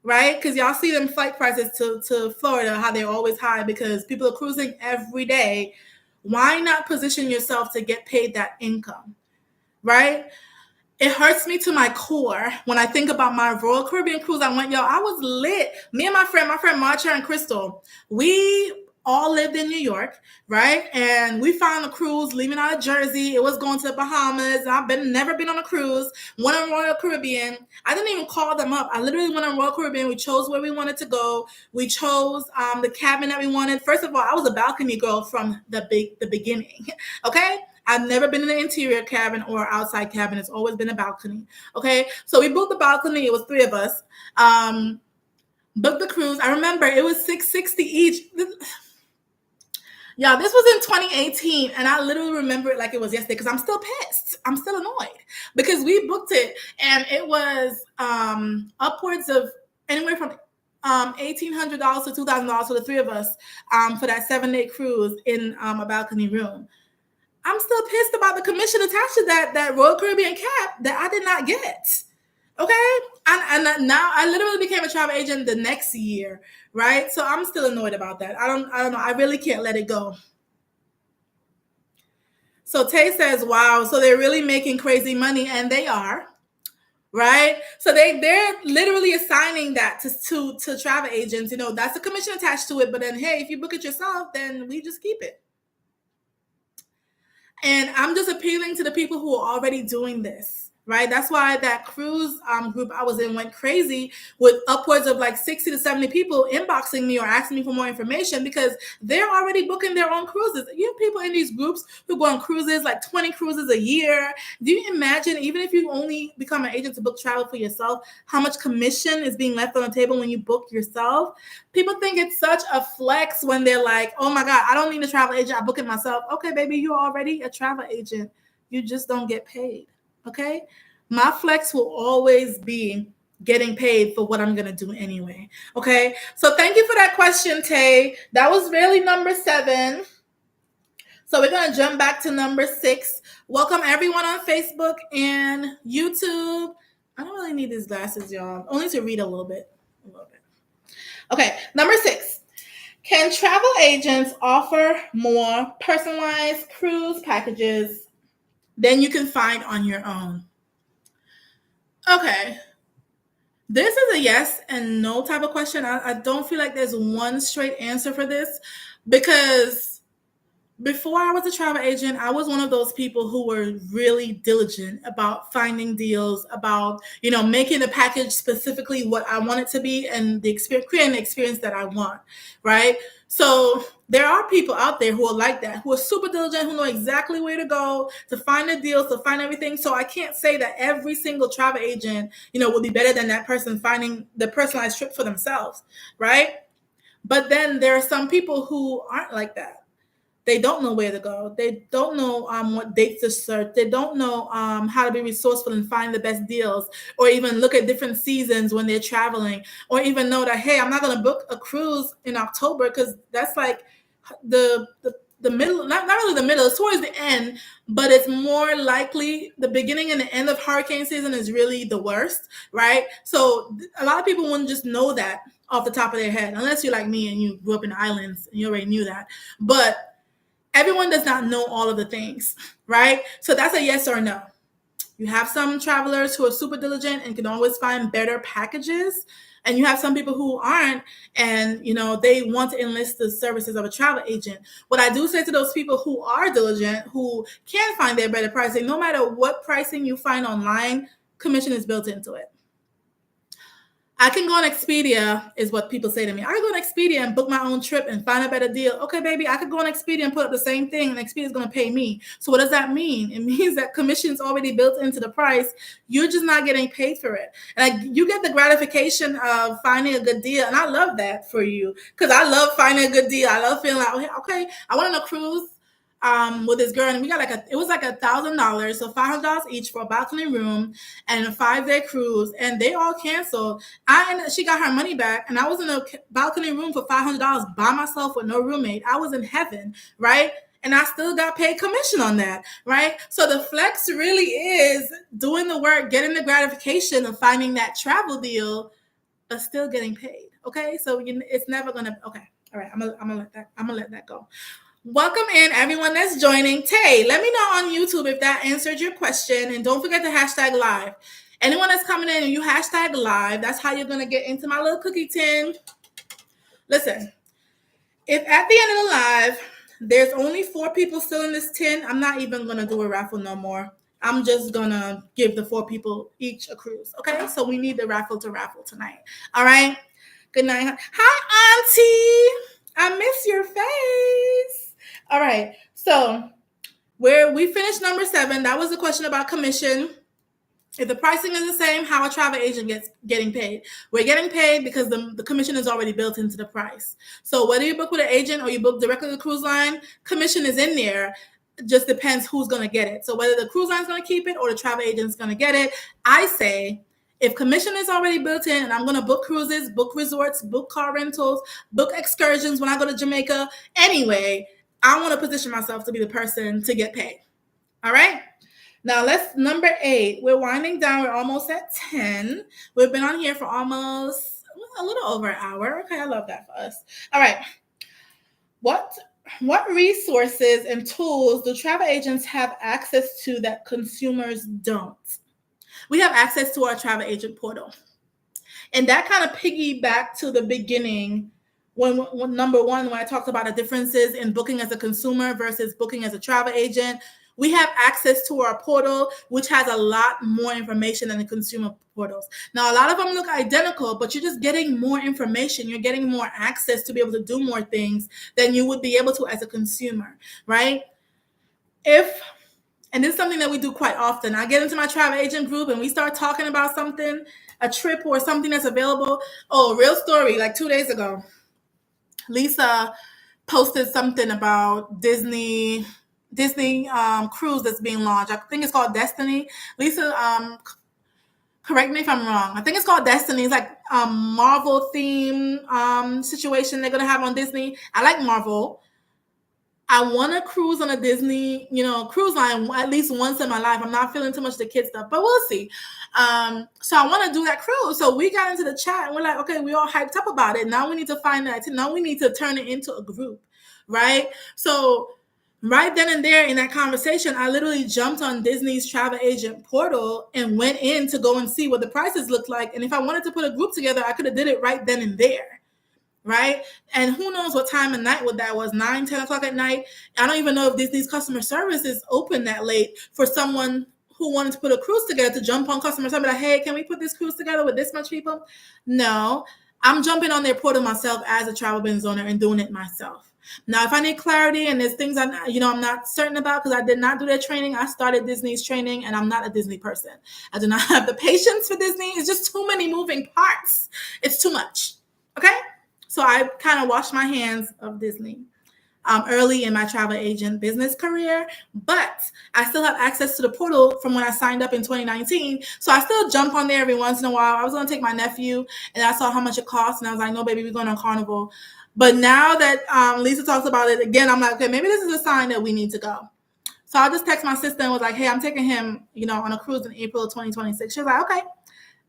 right? Because y'all see them flight prices to Florida, how they're always high because people are cruising every day. Why not position yourself to get paid that income, right? It hurts me to my core when I think about my Royal Caribbean cruise I went, yo, I was lit. Me and my friend Marcia and Crystal, we all lived in New York, right? And we found a cruise leaving out of Jersey. It was going to the Bahamas. Never been on a cruise. Went on Royal Caribbean. I didn't even call them up. I literally went on Royal Caribbean. We chose where we wanted to go. We chose the cabin that we wanted. First of all, I was a balcony girl from the beginning. Okay. I've never been in an interior cabin or outside cabin. It's always been a balcony. Okay. So we booked the balcony. It was 3 of us. Booked the cruise. I remember it was $660 each. Yeah, this was in 2018, and I literally remember it like it was yesterday because I'm still pissed. I'm still annoyed because we booked it, and it was upwards of anywhere from $1,800 to $2,000 for the 3 of us for that 7-day cruise in a balcony room. I'm still pissed about the commission attached to that Royal Caribbean cap that I did not get. Okay, and now I literally became a travel agent the next year, right? So I'm still annoyed about that. I don't know. I really can't let it go. So Tay says, "Wow, so they're really making crazy money," and they are, right? So they're literally assigning that to travel agents. You know, that's a commission attached to it. But then, hey, if you book it yourself, then we just keep it. And I'm just appealing to the people who are already doing this, right? That's why that cruise group I was in went crazy with upwards of like 60 to 70 people inboxing me or asking me for more information because they're already booking their own cruises. You have people in these groups who go on cruises, like 20 cruises a year. Do you imagine, even if you only become an agent to book travel for yourself, how much commission is being left on the table when you book yourself? People think it's such a flex when they're like, oh my God, I don't need a travel agent. I book it myself. Okay, baby, you're already a travel agent. You just don't get paid. Okay. My flex will always be getting paid for what I'm going to do anyway. Okay. So thank you for that question, Tay. That was really number 7. So we're going to jump back to number 6. Welcome everyone on Facebook and YouTube. I don't really need these glasses, y'all. Only to read a little bit. Okay. Number 6. Can travel agents offer more personalized cruise packages than you can find on your own? Okay. This is a yes and no type of question. I don't feel like there's one straight answer for this because before I was a travel agent, I was one of those people who were really diligent about finding deals, about, making the package specifically what I want it to be and the experience, creating the experience that I want, right? So there are people out there who are like that, who are super diligent, who know exactly where to go to find the deals, to find everything. So I can't say that every single travel agent, will be better than that person finding the personalized trip for themselves, right? But then there are some people who aren't like that. They don't know where to go. They don't know what dates to search. They don't know how to be resourceful and find the best deals, or even look at different seasons when they're traveling, or even know that, hey, I'm not going to book a cruise in October because that's like the middle, not really the middle, it's towards the end, but it's more likely the beginning and the end of hurricane season is really the worst, right? So a lot of people wouldn't just know that off the top of their head, unless you're like me and you grew up in the islands and you already knew that. But everyone does not know all of the things, right? So that's a yes or no. You have some travelers who are super diligent and can always find better packages. And you have some people who aren't, and they want to enlist the services of a travel agent. What I do say to those people who are diligent, who can find their better pricing, no matter what pricing you find online, commission is built into it. I can go on Expedia, is what people say to me. I can go on Expedia and book my own trip and find a better deal. Okay, baby, I could go on Expedia and put up the same thing, and Expedia is going to pay me. So what does that mean? It means that commission is already built into the price. You're just not getting paid for it. And you get the gratification of finding a good deal. And I love that for you because I love finding a good deal. I love feeling like, okay, I went on a cruise with this girl, and we got it was like $1,000, so $500 each for a balcony room and a 5-day cruise, and they all canceled. She got her money back, and I was in a balcony room for $500 by myself with no roommate. I was in heaven, right? And I still got paid commission on that, right? So the flex really is doing the work, getting the gratification of finding that travel deal, but still getting paid. Okay, so it's never gonna. Okay, all right. I'm gonna let that go. Welcome in everyone that's joining. Tay, let me know on YouTube if that answered your question, and don't forget to hashtag live. Anyone that's coming in and you hashtag live, that's how you're gonna get into my little cookie tin. Listen, if at the end of the live there's only 4 people still in this tin, I'm not even gonna do a raffle no more. I'm just gonna give the 4 people each a cruise. Okay, so we need the raffle to raffle tonight. All right. Good night. Hi, Auntie. I miss your face. All right. So we finished number 7. That was the question about commission. If the pricing is the same, how a travel agent getting paid? We're getting paid because the commission is already built into the price. So whether you book with an agent or you book directly with the cruise line, commission is in there. It just depends who's going to get it. So whether the cruise line is going to keep it or the travel agent is going to get it, I say if commission is already built in and I'm going to book cruises, book resorts, book car rentals, book excursions when I go to Jamaica, anyway, I want to position myself to be the person to get paid. All right. Now let's number 8. We're winding down. We're almost at 10. We've been on here for almost a little over an hour. Okay, I love that for us. All right. What resources and tools do travel agents have access to that consumers don't? We have access to our travel agent portal. And that kind of piggyback to the beginning when number 1, when I talked about the differences in booking as a consumer versus booking as a travel agent. We have access to our portal, which has a lot more information than the consumer portals. Now, a lot of them look identical, but you're just getting more information. You're getting more access to be able to do more things than you would be able to as a consumer, right? And this is something that we do quite often. I get into my travel agent group and we start talking about something, a trip or something that's available. Oh, real story, like 2 days ago, Lisa posted something about Disney cruise that's being launched. I think it's called Destiny. Lisa, correct me if I'm wrong. I think it's called Destiny. It's like a Marvel theme situation they're gonna have on Disney. I like Marvel. I want to cruise on a Disney, cruise line at least once in my life. I'm not feeling too much the kid stuff, but we'll see. So I want to do that cruise. So we got into the chat and we're like, okay, we all hyped up about it. Now we need to find that. Now we need to turn it into a group, right? So right then and there in that conversation, I literally jumped on Disney's travel agent portal and went in to go and see what the prices looked like. And if I wanted to put a group together, I could have did it right then and there. Right? And who knows what time of night that was, 9, 10 o'clock at night. I don't even know if Disney's customer service is open that late for someone who wanted to put a cruise together to jump on customer service. Like, hey, can we put this cruise together with this much people? No, I'm jumping on their portal myself as a travel business owner and doing it myself. Now, if I need clarity and there's things I'm not certain about because I did not do their training, I started Disney's training and I'm not a Disney person. I do not have the patience for Disney. It's just too many moving parts. It's too much. Okay? So I kind of washed my hands of Disney early in my travel agent business career, but I still have access to the portal from when I signed up in 2019. So I still jump on there every once in a while. I was going to take my nephew and I saw how much it cost. And I was like, no, baby, we're going on Carnival. But now that Lisa talks about it again, I'm like, okay, maybe this is a sign that we need to go. So I just text my sister and was like, hey, I'm taking him, on a cruise in April of 2026. She was like, okay.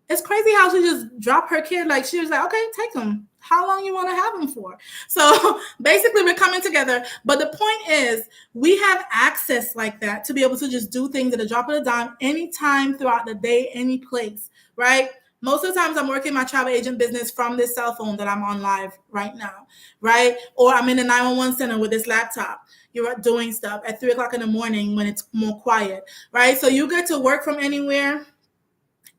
It's crazy how she just dropped her kid. Like, she was like, okay, take him. How long you want to have him for? So basically we're coming together. But the point is we have access like that to be able to just do things at a drop of a dime anytime throughout the day, any place, right? Most of the times I'm working my travel agent business from this cell phone that I'm on live right now, right? Or I'm in the 911 center with this laptop. You're doing stuff at 3 o'clock in the morning when it's more quiet, right? So you get to work from anywhere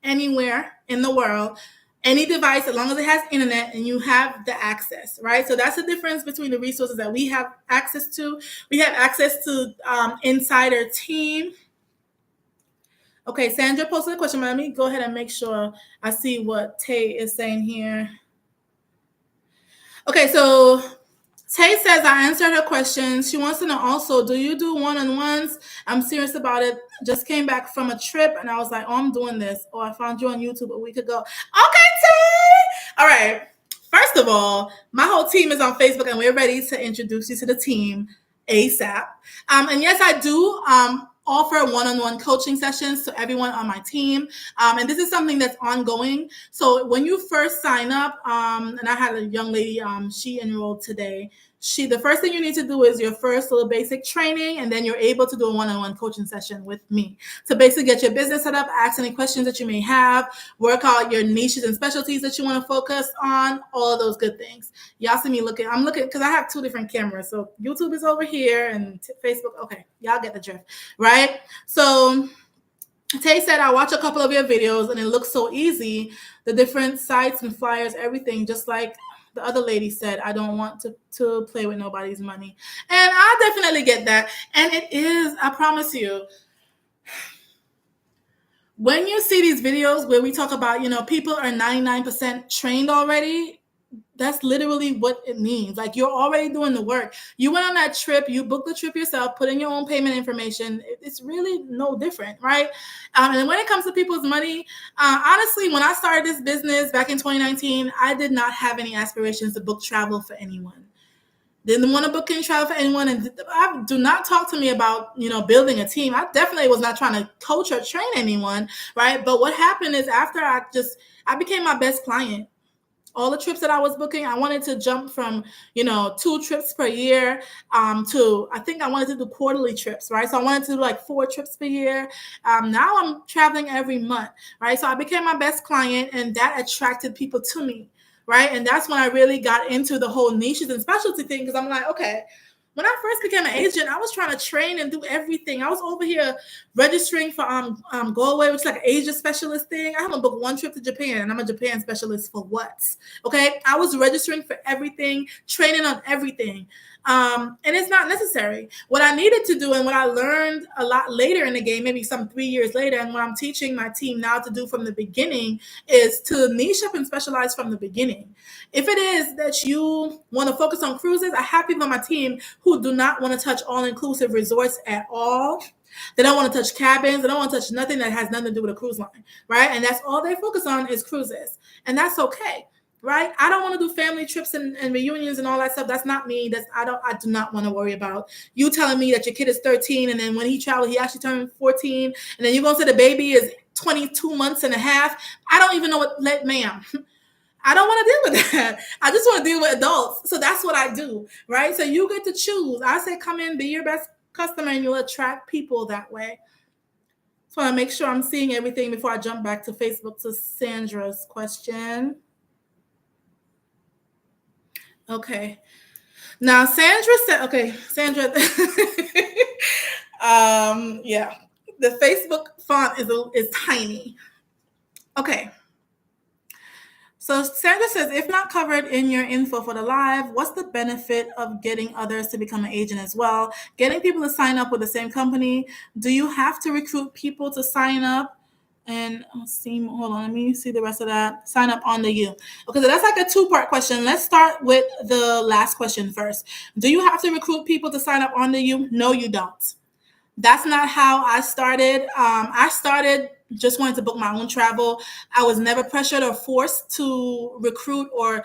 in the world, any device, as long as it has internet and you have the access, right? So that's the difference between the resources that we have access to. We have access to Insider Team. Okay, Sandra posted a question, but let me go ahead and make sure I see what Tay is saying here. Okay, so Tay says I answered her question. She wants to know also, do you do one-on-ones? I'm serious about it. Just came back from a trip and I was like, oh, I'm doing this. Oh, I found you on YouTube a week ago. Okay, Tay. All right. First of all, my whole team is on Facebook and we're ready to introduce you to the team ASAP. And yes, I do offer one-on-one coaching sessions to everyone on my team. And this is something that's ongoing. So when you first sign up, and I had a young lady, she enrolled today. The first thing you need to do is your first little basic training, and then you're able to do a one-on-one coaching session with me to basically get your business set up, ask any questions that you may have, work out your niches and specialties that you want to focus on, all of those good things. Y'all see me looking. I'm looking because I have two different cameras. So YouTube is over here and Facebook. Okay, y'all get the drift, right? So Tay said, I watch a couple of your videos and it looks so easy. The different sites and flyers, everything, just like the other lady said, I don't want to play with nobody's money. And I definitely get that. And it is, I promise you, when you see these videos where we talk about, people are 99% trained already, that's literally what it means. Like, you're already doing the work. You went on that trip, you booked the trip yourself, put in your own payment information. It's really no different, right? And when it comes to people's money, honestly, when I started this business back in 2019, I did not have any aspirations to book travel for anyone. Didn't want to book any travel for anyone, and do not talk to me about building a team. I definitely was not trying to coach or train anyone, right? But what happened is after I became my best client. All the trips that I was booking, I wanted to jump from 2 trips per year to, I think I wanted to do quarterly trips, right? So I wanted to do like 4 trips per year. Now I'm traveling every month, right? So I became my best client, and that attracted people to me, right? And that's when I really got into the whole niches and specialty thing, because I'm like, okay, when I first became an agent, I was trying to train and do everything. I was over here registering for Go Away, which is like an Asia specialist thing. I haven't booked 1 trip to Japan, and I'm a Japan specialist for what? Okay, I was registering for everything, training on everything. And it's not necessary. What I needed to do, and what I learned a lot later in the game, maybe some 3 years later, and what I'm teaching my team now to do from the beginning, is to niche up and specialize from the beginning. If it is that you want to focus on cruises, I have people on my team who do not want to touch all-inclusive resorts at all. They don't want to touch cabins. They don't want to touch nothing that has nothing to do with a cruise line, right? And that's all they focus on is cruises. And that's okay, right? I don't want to do family trips and reunions and all that stuff. That's not me. I do not want to worry about you telling me that your kid is 13 and then when he traveled, he actually turned 14. And then you're going to say the baby is 22 months and a half. I don't even know ma'am. I don't want to deal with that. I just want to deal with adults. So that's what I do, right? So you get to choose. I say come in, be your best customer, and you'll attract people that way. So I want to make sure I'm seeing everything before I jump back to Facebook to Sandra's question. Okay. Now Sandra said, okay, Sandra, yeah, the Facebook font is tiny. Okay. So Sandra says, if not covered in your info for the live, what's the benefit of getting others to become an agent as well? Getting people to sign up with the same company. Do you have to recruit people to sign up? And let's see, hold on, let me see the rest of that. Sign up on the you. Okay, so that's like a 2-part question. Let's start with the last question first. Do you have to recruit people to sign up on the you? No, you don't. That's not how I started. I started just wanting to book my own travel. I was never pressured or forced to recruit or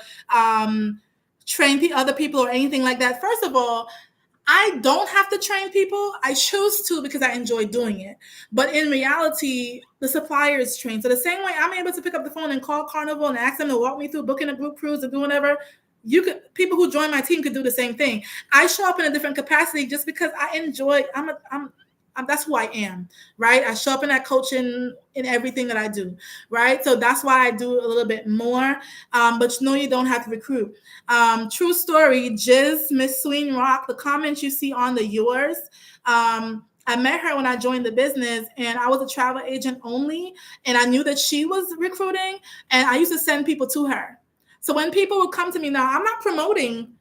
train other people or anything like that. First of all, I don't have to train people. I choose to because I enjoy doing it. But in reality, the supplier is trained. So the same way I'm able to pick up the phone and call Carnival and ask them to walk me through booking a group cruise or do whatever, people who join my team could do the same thing. I show up in a different capacity just because I enjoy. That's who I am, right? I show up in that coaching in everything that I do, right? So that's why I do a little bit more. But no, you don't have to recruit. True story, Jiz, Miss Sween Rock, the comments you see on the yours. I met her when I joined the business, and I was a travel agent only, and I knew that she was recruiting, and I used to send people to her. So when people would come to me now, I'm not promoting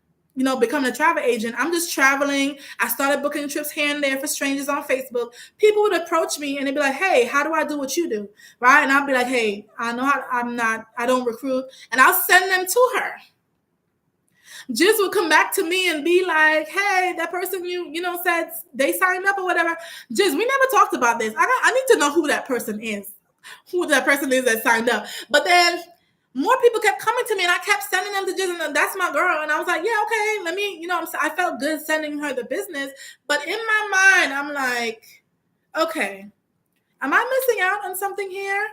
becoming a travel agent. I'm just traveling. I started booking trips here and there for strangers on Facebook. People would approach me and they'd be like, hey, how do I do what you do? Right? And I'll be like, hey, I know I don't recruit. And I'll send them to her. Just would come back to me and be like, "Hey, that person said they signed up or whatever. Just we never talked about this. I need to know who that person is that signed up." But then more people kept coming to me, and I kept sending them to Just, and that's my girl. And I was like, "Yeah, okay, let me." I felt good sending her the business, but in my mind, I'm like, "Okay, am I missing out on something here?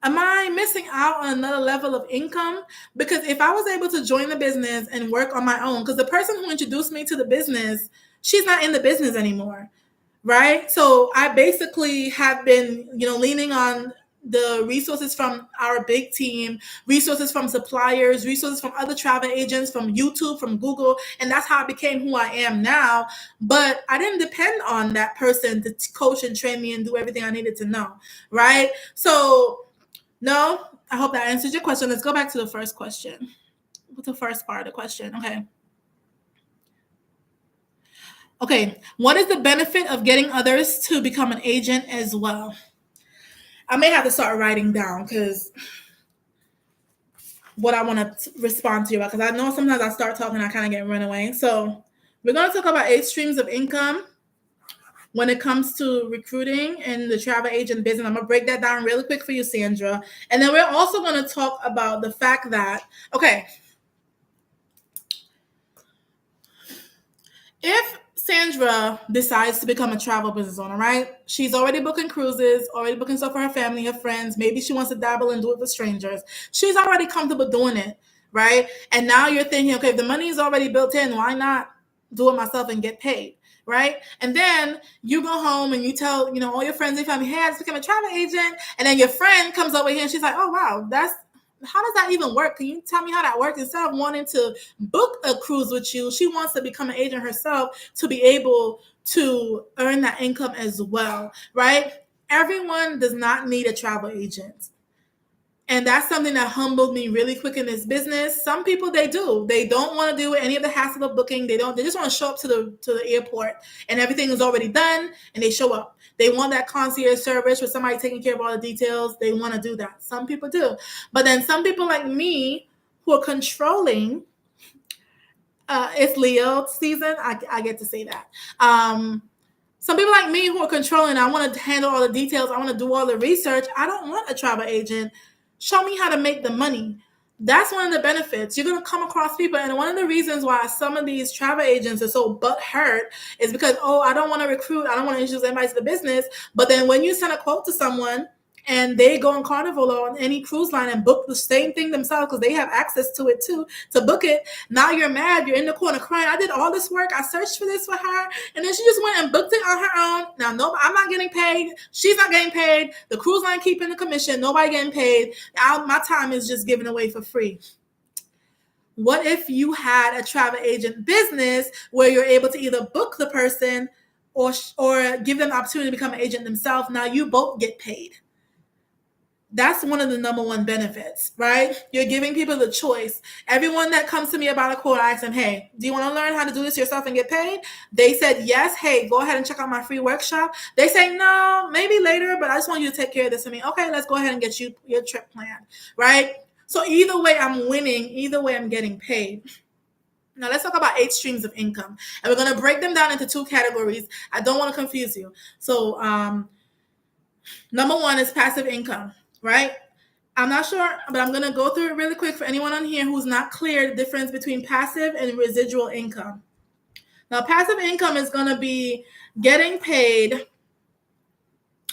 Am I missing out on another level of income?" Because if I was able to join the business and work on my own, because the person who introduced me to the business, she's not in the business anymore, right? So I basically have been, leaning on the resources from our big team, resources from suppliers, resources from other travel agents, from YouTube, from Google, and that's how I became who I am now. But I didn't depend on that person to coach and train me and do everything I needed to know, right? So no, I hope that answers your question. Let's go back to the first question. What's the first part of the question? Okay. Okay. What is the benefit of getting others to become an agent as well? I may have to start writing down because what I want to respond to you about, because I know sometimes I start talking, I kind of get run away. So we're going to talk about 8 streams of income when it comes to recruiting and the travel agent business. I'm going to break that down really quick for you, Sandra. And then we're also going to talk about the fact that, okay, if Sandra decides to become a travel business owner, right? She's already booking cruises, already booking stuff for her family, her friends. Maybe she wants to dabble and do it with strangers. She's already comfortable doing it, right? And now you're thinking, okay, if the money is already built in, why not do it myself and get paid? Right? And then you go home and you tell, all your friends and family, "Hey, I just became a travel agent." And then your friend comes over here and she's like, "Oh, wow, how does that even work? Can you tell me how that works?" Instead of wanting to book a cruise with you, she wants to become an agent herself to be able to earn that income as well, right? Everyone does not need a travel agent. And that's something that humbled me really quick in this business. Some people, they do. They don't want to do any of the hassle of booking. They just want to show up to the airport and everything is already done and they show up. They want that concierge service with somebody taking care of all the details. They want to do that. Some people do. But then some people like me who are controlling, it's Leo season. I get to say that. Some people like me who are controlling, I want to handle all the details. I want to do all the research. I don't want a travel agent. Show me how to make the money. That's one of the benefits. You're going to come across people. And one of the reasons why some of these travel agents are so butthurt is because, oh, I don't want to recruit. I don't want to introduce anybody to the business. But then when you send a quote to someone and they go on Carnival or on any cruise line and book the same thing themselves because they have access to it too, to book it, now you're mad. You're in the corner crying. "I did all this work. I searched for this for her. And then she just went and booked it on her own. Now, no, I'm not getting paid. She's not getting paid. The cruise line keeping the commission. Nobody getting paid. Now my time is just given away for free." What if you had a travel agent business where you're able to either book the person or give them the opportunity to become an agent themselves? Now you both get paid. That's one of the number one benefits, right? You're giving people the choice. Everyone that comes to me about a quote, I ask them, "Hey, do you want to learn how to do this yourself and get paid?" They said yes. "Hey, go ahead and check out my free workshop." They say, "No, maybe later, but I just want you to take care of this for me." "Okay, let's go ahead and get you your trip planned," right? So either way, I'm winning. Either way, I'm getting paid. Now let's talk about 8 streams of income. And we're going to break them down into 2 categories. I don't want to confuse you. So number 1 is passive income, right? I'm not sure, but I'm going to go through it really quick for anyone on here who's not clear the difference between passive and residual income. Now, passive income is going to be getting paid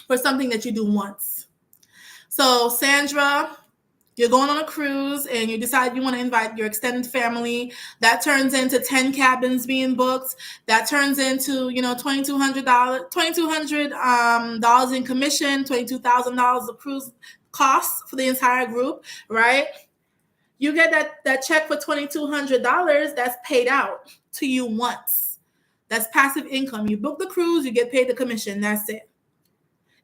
for something that you do once. So, Sandra, you're going on a cruise and you decide you want to invite your extended family. That turns into 10 cabins being booked. That turns into, $2,200 in commission, $22,000 of cruise costs for the entire group, right? You get that check for $2,200 that's paid out to you once. That's passive income. You book the cruise, you get paid the commission. That's it.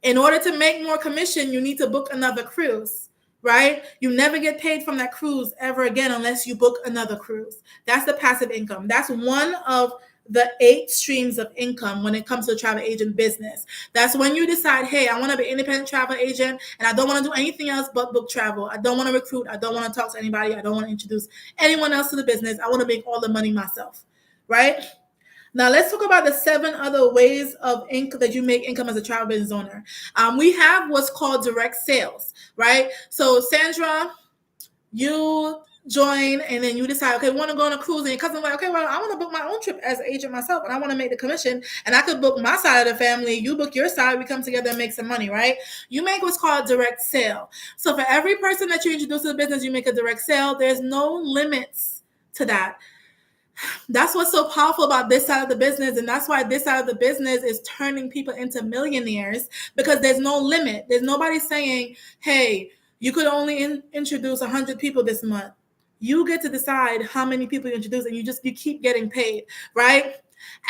In order to make more commission, you need to book another cruise, right? You never get paid from that cruise ever again unless you book another cruise. That's the passive income. That's one of the 8 streams of income when it comes to the travel agent business. That's when you decide, hey, I want to be an independent travel agent and I don't want to do anything else but book travel. I don't want to recruit. I don't want to talk to anybody. I don't want to introduce anyone else to the business. I want to make all the money myself, right? Now let's talk about the 7 other ways of income that you make income as a travel business owner. We have what's called direct sales, right? So Sandra, you join and then you decide, okay, we want to go on a cruise, and your cousin's like, okay, well, I want to book my own trip as an agent myself and I want to make the commission, and I could book my side of the family, you book your side, we come together and make some money, right? You make what's called direct sale. So for every person that you introduce to the business, you make a direct sale. There's no limits to that. That's what's so powerful about this side of the business, and that's why this side of the business is turning people into millionaires, because there's no limit. There's nobody saying, hey, you could only introduce 100 people this month. You get to decide how many people you introduce, and you keep getting paid, right?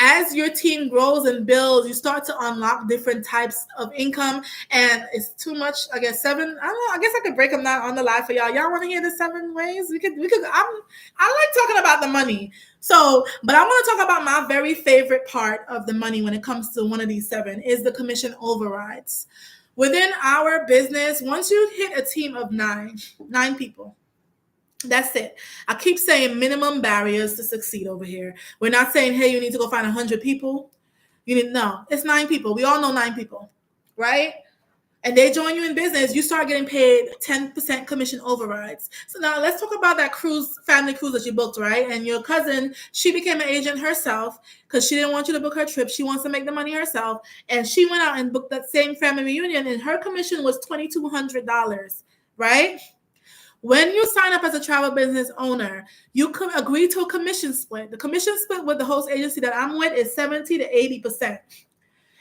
As your team grows and builds, you start to unlock different types of income. And it's too much, I guess, 7. I don't know. I guess I could break them down on the live for y'all. Y'all want to hear the 7 ways? We could. I like talking about the money. So, but I want to talk about my very favorite part of the money when it comes to one of these 7 is the commission overrides. Within our business, once you hit a team of 9 people, that's it. I keep saying minimum barriers to succeed over here. We're not saying, hey, you need to go find 100 people. No, it's 9 people. We all know 9 people, right? And they join you in business, you start getting paid 10% commission overrides. So now let's talk about that family cruise that you booked, right? And your cousin, she became an agent herself because she didn't want you to book her trip. She wants to make the money herself. And she went out and booked that same family reunion, and her commission was $2,200, right? When you sign up as a travel business owner, you can agree to a commission split. The commission split with the host agency that I'm with is 70 to 80%.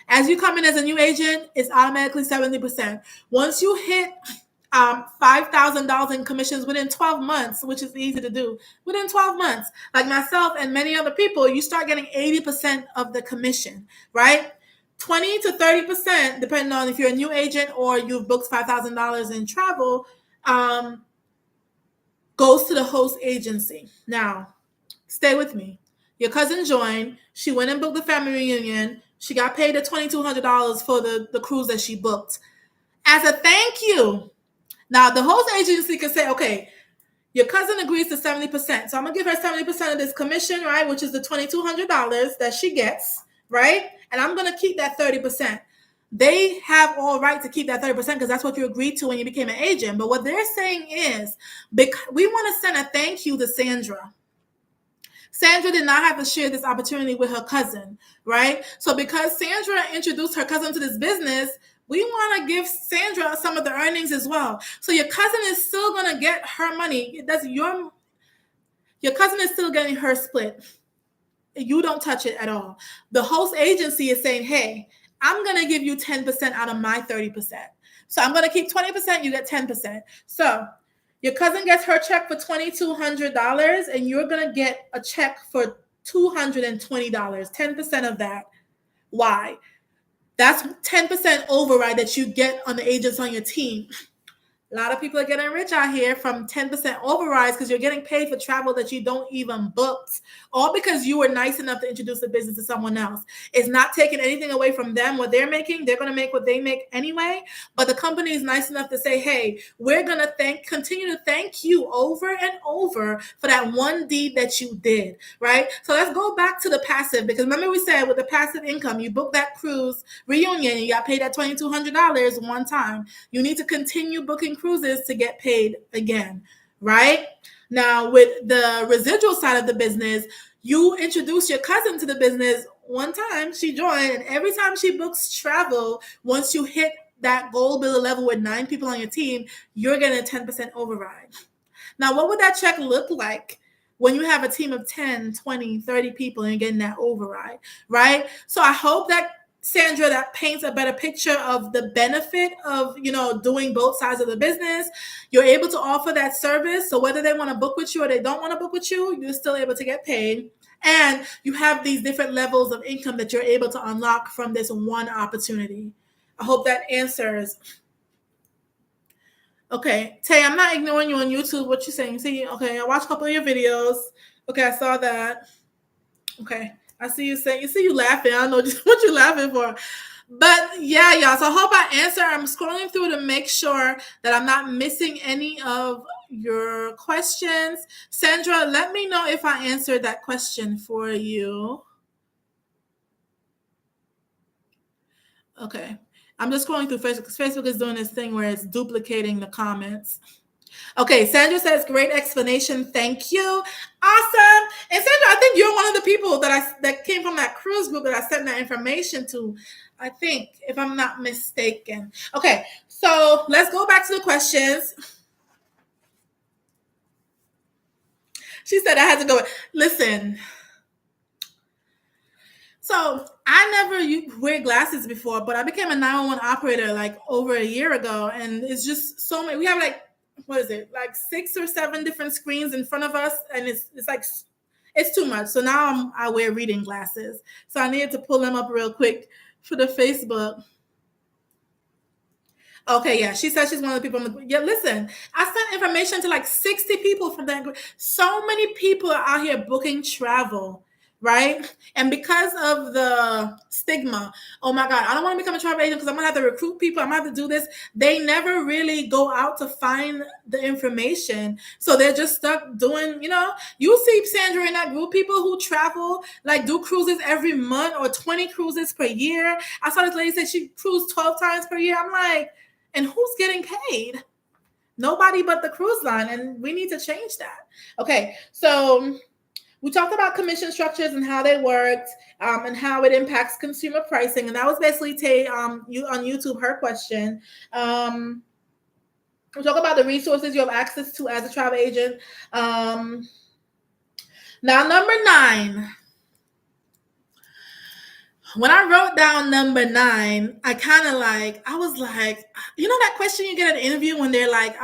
As you come in as a new agent, it's automatically 70%. Once you hit $5,000 in commissions within 12 months, which is easy to do, within 12 months, like myself and many other people, you start getting 80% of the commission, right? 20 to 30%, depending on if you're a new agent or you've booked $5,000 in travel, goes to the host agency. Now, stay with me. Your cousin joined. She went and booked the family reunion. She got paid the $2,200 for the cruise that she booked. As a thank you, now the host agency can say, okay, your cousin agrees to 70%. So I'm going to give her 70% of this commission, right, which is the $2,200 that she gets, right? And I'm going to keep that 30%. They have all right to keep that 30% because that's what you agreed to when you became an agent. But what they're saying is, we want to send a thank you to Sandra. Sandra did not have to share this opportunity with her cousin, right? So because Sandra introduced her cousin to this business, we want to give Sandra some of the earnings as well. So your cousin is still going to get her money. Your cousin is still getting her split. You don't touch it at all. The host agency is saying, hey, I'm going to give you 10% out of my 30%. So I'm going to keep 20%, you get 10%. So your cousin gets her check for $2,200 and you're going to get a check for $220, 10% of that. Why? That's 10% override that you get on the agents on your team. A lot of people are getting rich out here from 10% overrides because you're getting paid for travel that you don't even book, all because you were nice enough to introduce the business to someone else. It's not taking anything away from them, what they're making. They're going to make what they make anyway. But the company is nice enough to say, hey, we're going to continue to thank you over and over for that one deed that you did, right? So let's go back to the passive, because remember we said with the passive income, you booked that cruise reunion, you got paid that $2,200 one time. You need to continue booking cruises to get paid again, right? Now, with the residual side of the business, you introduce your cousin to the business one time, she joined, and every time she books travel, once you hit that gold biller level with 9 people on your team, you're getting a 10% override. Now, what would that check look like when you have a team of 10, 20, 30 people and you're getting that override, right? So I hope that, Sandra, that paints a better picture of the benefit of, doing both sides of the business. You're able to offer that service. So whether they want to book with you or they don't want to book with you, you're still able to get paid. And you have these different levels of income that you're able to unlock from this one opportunity. I hope that answers. Okay, Tay, I'm not ignoring you on YouTube. What you saying? See, okay, I watched a couple of your videos. Okay, I saw that. Okay. I see you saying, you see you laughing. I don't know just what you're laughing for. But yeah, y'all. So I hope I answer. I'm scrolling through to make sure that I'm not missing any of your questions. Sandra, let me know if I answered that question for you. Okay. I'm just scrolling through Facebook because Facebook is doing this thing where it's duplicating the comments. Okay, Sandra says, great explanation. Thank you. Awesome. And Sandra, I think you're one of the people that came from that cruise group that I sent that information to. I think, if I'm not mistaken. Okay, so let's go back to the questions. She said I had to go. Listen, so I never wear glasses before, but I became a 911 operator like over a year ago, and it's just so many. We have like, what is it, like 6 or 7 different screens in front of us, and it's like it's too much. So now I wear reading glasses. So I needed to pull them up real quick for the Facebook. Okay, yeah. She said she's one of the people on the group. Yeah, listen, I sent information to like 60 people from that group. So many people are out here booking travel, right? And because of the stigma, oh my God, I don't want to become a travel agent because I'm gonna have to recruit people, I'm gonna have to do this. They never really go out to find the information. So they're just stuck doing, you see Sandra in that group, people who travel, like do cruises every month or 20 cruises per year. I saw this lady say she cruised 12 times per year. I'm like, and who's getting paid? Nobody but the cruise line, and we need to change that. Okay, so we talked about commission structures and how they worked, and how it impacts consumer pricing, and that was basically you on YouTube, her question. We talk about the resources you have access to as a travel agent. Now, number 9. When I wrote down number 9, I was like, that question you get at an interview when they're like,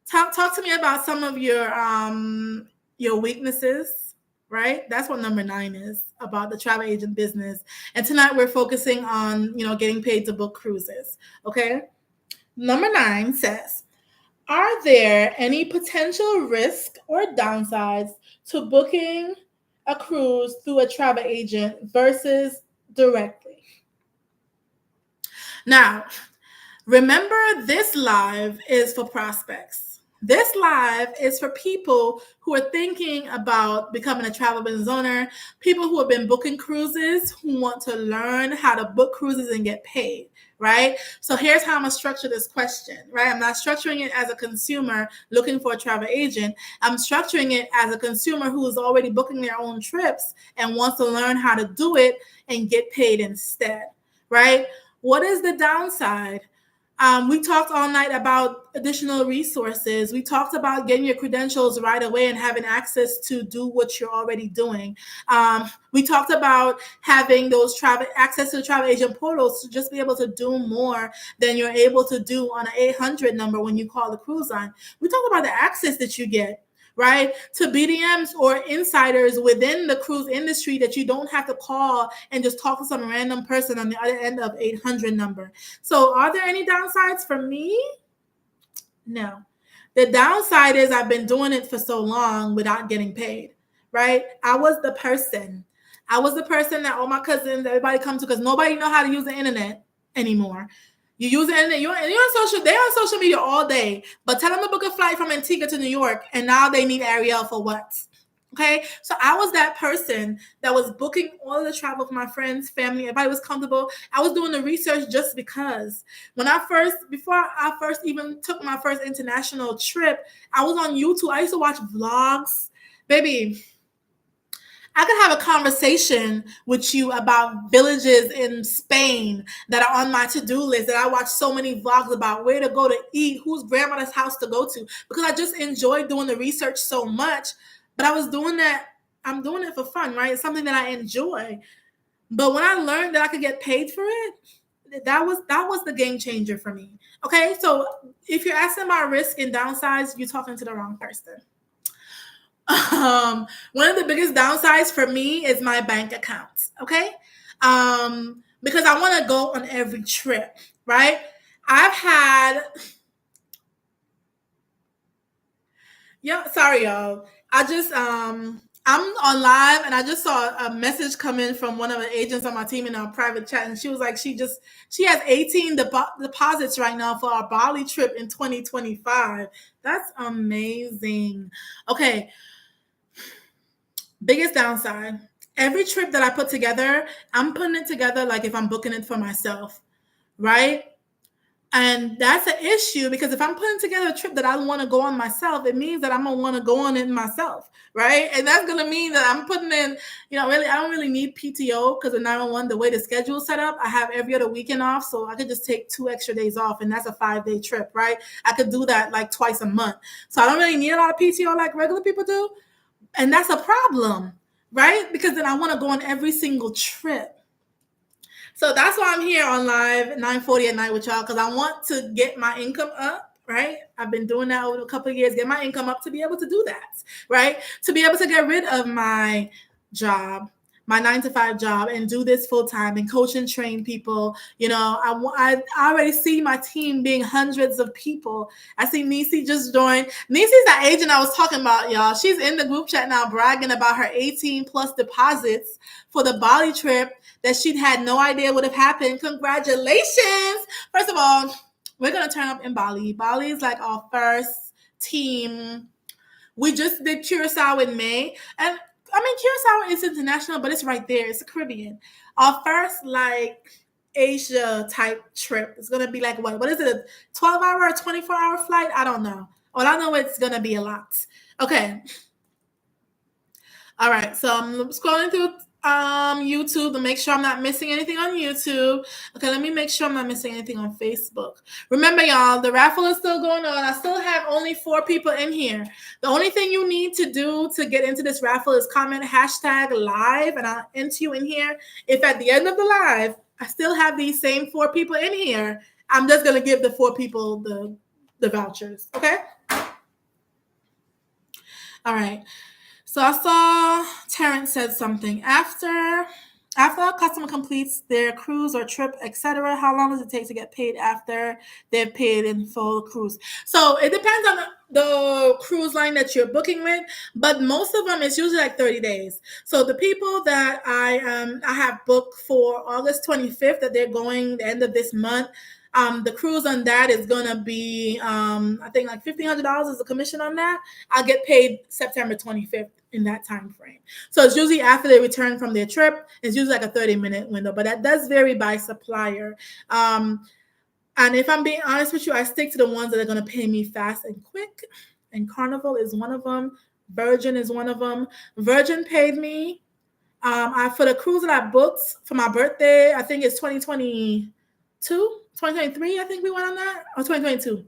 talk to me about some of your weaknesses, right? That's what number 9 is about the travel agent business. And tonight we're focusing on, getting paid to book cruises. Okay. Number 9 says, are there any potential risk or downsides to booking a cruise through a travel agent versus directly? Now, remember, this live is for prospects. This live is for people who are thinking about becoming a travel business owner, people who have been booking cruises, who want to learn how to book cruises and get paid, right? So here's how I'm going to structure this question, right? I'm not structuring it as a consumer looking for a travel agent. I'm structuring it as a consumer who is already booking their own trips and wants to learn how to do it and get paid instead, right? What is the downside? We talked all night about additional resources. We talked about getting your credentials right away and having access to do what you're already doing. We talked about having those access to the travel agent portals to just be able to do more than you're able to do on an 800 number when you call the cruise line. We talked about the access that you get, right, to BDMs or insiders within the cruise industry that you don't have to call and just talk to some random person on the other end of 800 number. So are there any downsides for me? No. The downside is I've been doing it for so long without getting paid, right? I was the person that all my cousins, everybody come to, because nobody know how to use the internet anymore. You use the internet, they're on social media all day, but tell them to book a flight from Antigua to New York, and now they need Ariel for what? Okay, so I was that person that was booking all of the travel for my friends, family, everybody was comfortable. I was doing the research just because. Before I first even took my first international trip, I was on YouTube. I used to watch vlogs. Baby, I could have a conversation with you about villages in Spain that are on my to-do list, that I watch so many vlogs about, where to go to eat, whose grandmother's house to go to, because I just enjoy doing the research so much. But I'm doing it for fun, right? It's something that I enjoy. But when I learned that I could get paid for it, that was the game changer for me. Okay, so if you're asking about risk and downsides, you're talking to the wrong person. One of the biggest downsides for me is my bank accounts. Okay. Because I want to go on every trip, right? Sorry, y'all. I'm on live and I just saw a message come in from one of the agents on my team in our private chat, and she was like, she has 18 deposits right now for our Bali trip in 2025. That's amazing. Okay, biggest downside. Every trip that I put together, I'm putting it together like if I'm booking it for myself, right? And that's an issue because if I'm putting together a trip that I want to go on myself, it means that I'm gonna want to go on it myself, right? And that's gonna mean that I'm putting in, really, I don't really need PTO because in 911, the way the schedule is set up, I have every other weekend off, so I could just take 2 extra days off, and that's a 5-day trip, right? I could do that like twice a month, so I don't really need a lot of PTO like regular people do, and that's a problem, right? Because then I want to go on every single trip. So that's why I'm here on live at 9:40 at night with y'all, because I want to get my income up, right? I've been doing that over a couple of years, get my income up to be able to do that, right? To be able to get rid of my job, my 9 to 5 job, and do this full time and coach and train people. I already see my team being hundreds of people. I see Nisi just joined. Nisi's that agent I was talking about, y'all. She's in the group chat now bragging about her 18 plus deposits for the Bali trip that she'd had no idea would have happened. Congratulations. First of all, we're going to turn up in Bali. Bali is like our first team. We just did Curacao in May. And I mean, Curacao is international, but it's right there. It's the Caribbean. Our first Asia type trip. It's going to be like, what is it? A 12-hour or 24-hour flight? I don't know. All I know it's going to be a lot. Okay. All right. So I'm scrolling through YouTube to make sure I'm not missing anything on YouTube. Okay, let me make sure I'm not missing anything on Facebook. Remember, y'all, the raffle is still going on. I still have only 4 people in here. The only thing you need to do to get into this raffle is comment #live, and I'll enter you in here. If at the end of the live, I still have these same 4 people in here, I'm just going to give the 4 people the vouchers. Okay? All right. So I saw Terrence said something. After a customer completes their cruise or trip, etc., how long does it take to get paid after they've paid in full cruise? So it depends on the cruise line that you're booking with, but most of them it's usually like 30 days. So the people that I have booked for August 25th that they're going the end of this month, the cruise on that is gonna be I think like $1,500 is the commission on that. I'll get paid September 25th in that time frame. So it's usually after they return from their trip. It's usually like a 30-minute window, but that does vary by supplier. And if I'm being honest with you, I stick to the ones that are going to pay me fast and quick. And Carnival is one of them. Virgin is one of them. Virgin paid me. For the cruise that I booked for my birthday, I think it's 2022, 2023. I think we went on that, or 2022.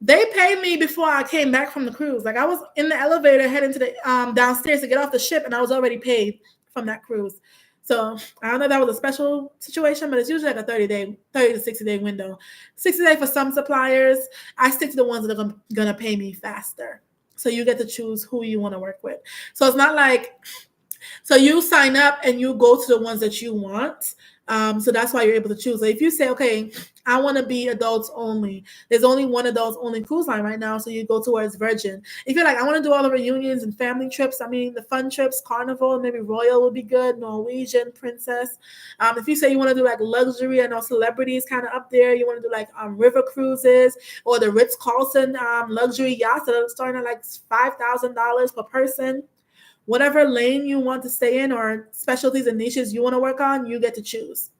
They paid me before I came back from the cruise. Like I was in the elevator heading to the downstairs to get off the ship, and I was already paid from that cruise. So I don't know if that was a special situation, but it's usually like a 30 to 60-day window. 60 days for some suppliers. I stick to the ones that are gonna pay me faster. So you get to choose who you want to work with. So it's not like, so you sign up and you go to the ones that you want. So that's why you're able to choose. So if you say, okay, I want to be adults only, there's only one adults only cruise line right now, so you go towards Virgin. If you're like, I want to do all the reunions and family trips, I mean, the fun trips, Carnival, maybe Royal would be good, Norwegian, Princess. If you say you want to do like luxury, I know celebrities kind of up there, you want to do like river cruises or the Ritz-Carlton luxury yachts that are starting at like $5,000 per person. Whatever lane you want to stay in or specialties and niches you want to work on, you get to choose.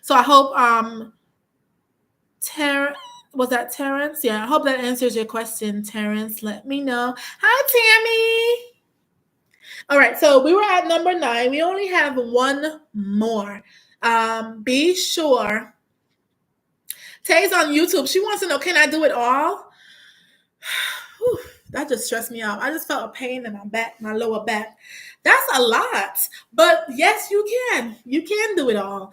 So I hope was that Terrence? Yeah, I hope that answers your question, Terrence. Let me know. Hi, Tammy. All right, so we were at number 9. We only have one more. Be sure. Tay's on YouTube. She wants to know, can I do it all? Whew, that just stressed me out. I just felt a pain in my back, my lower back. That's a lot. But yes, you can. You can do it all.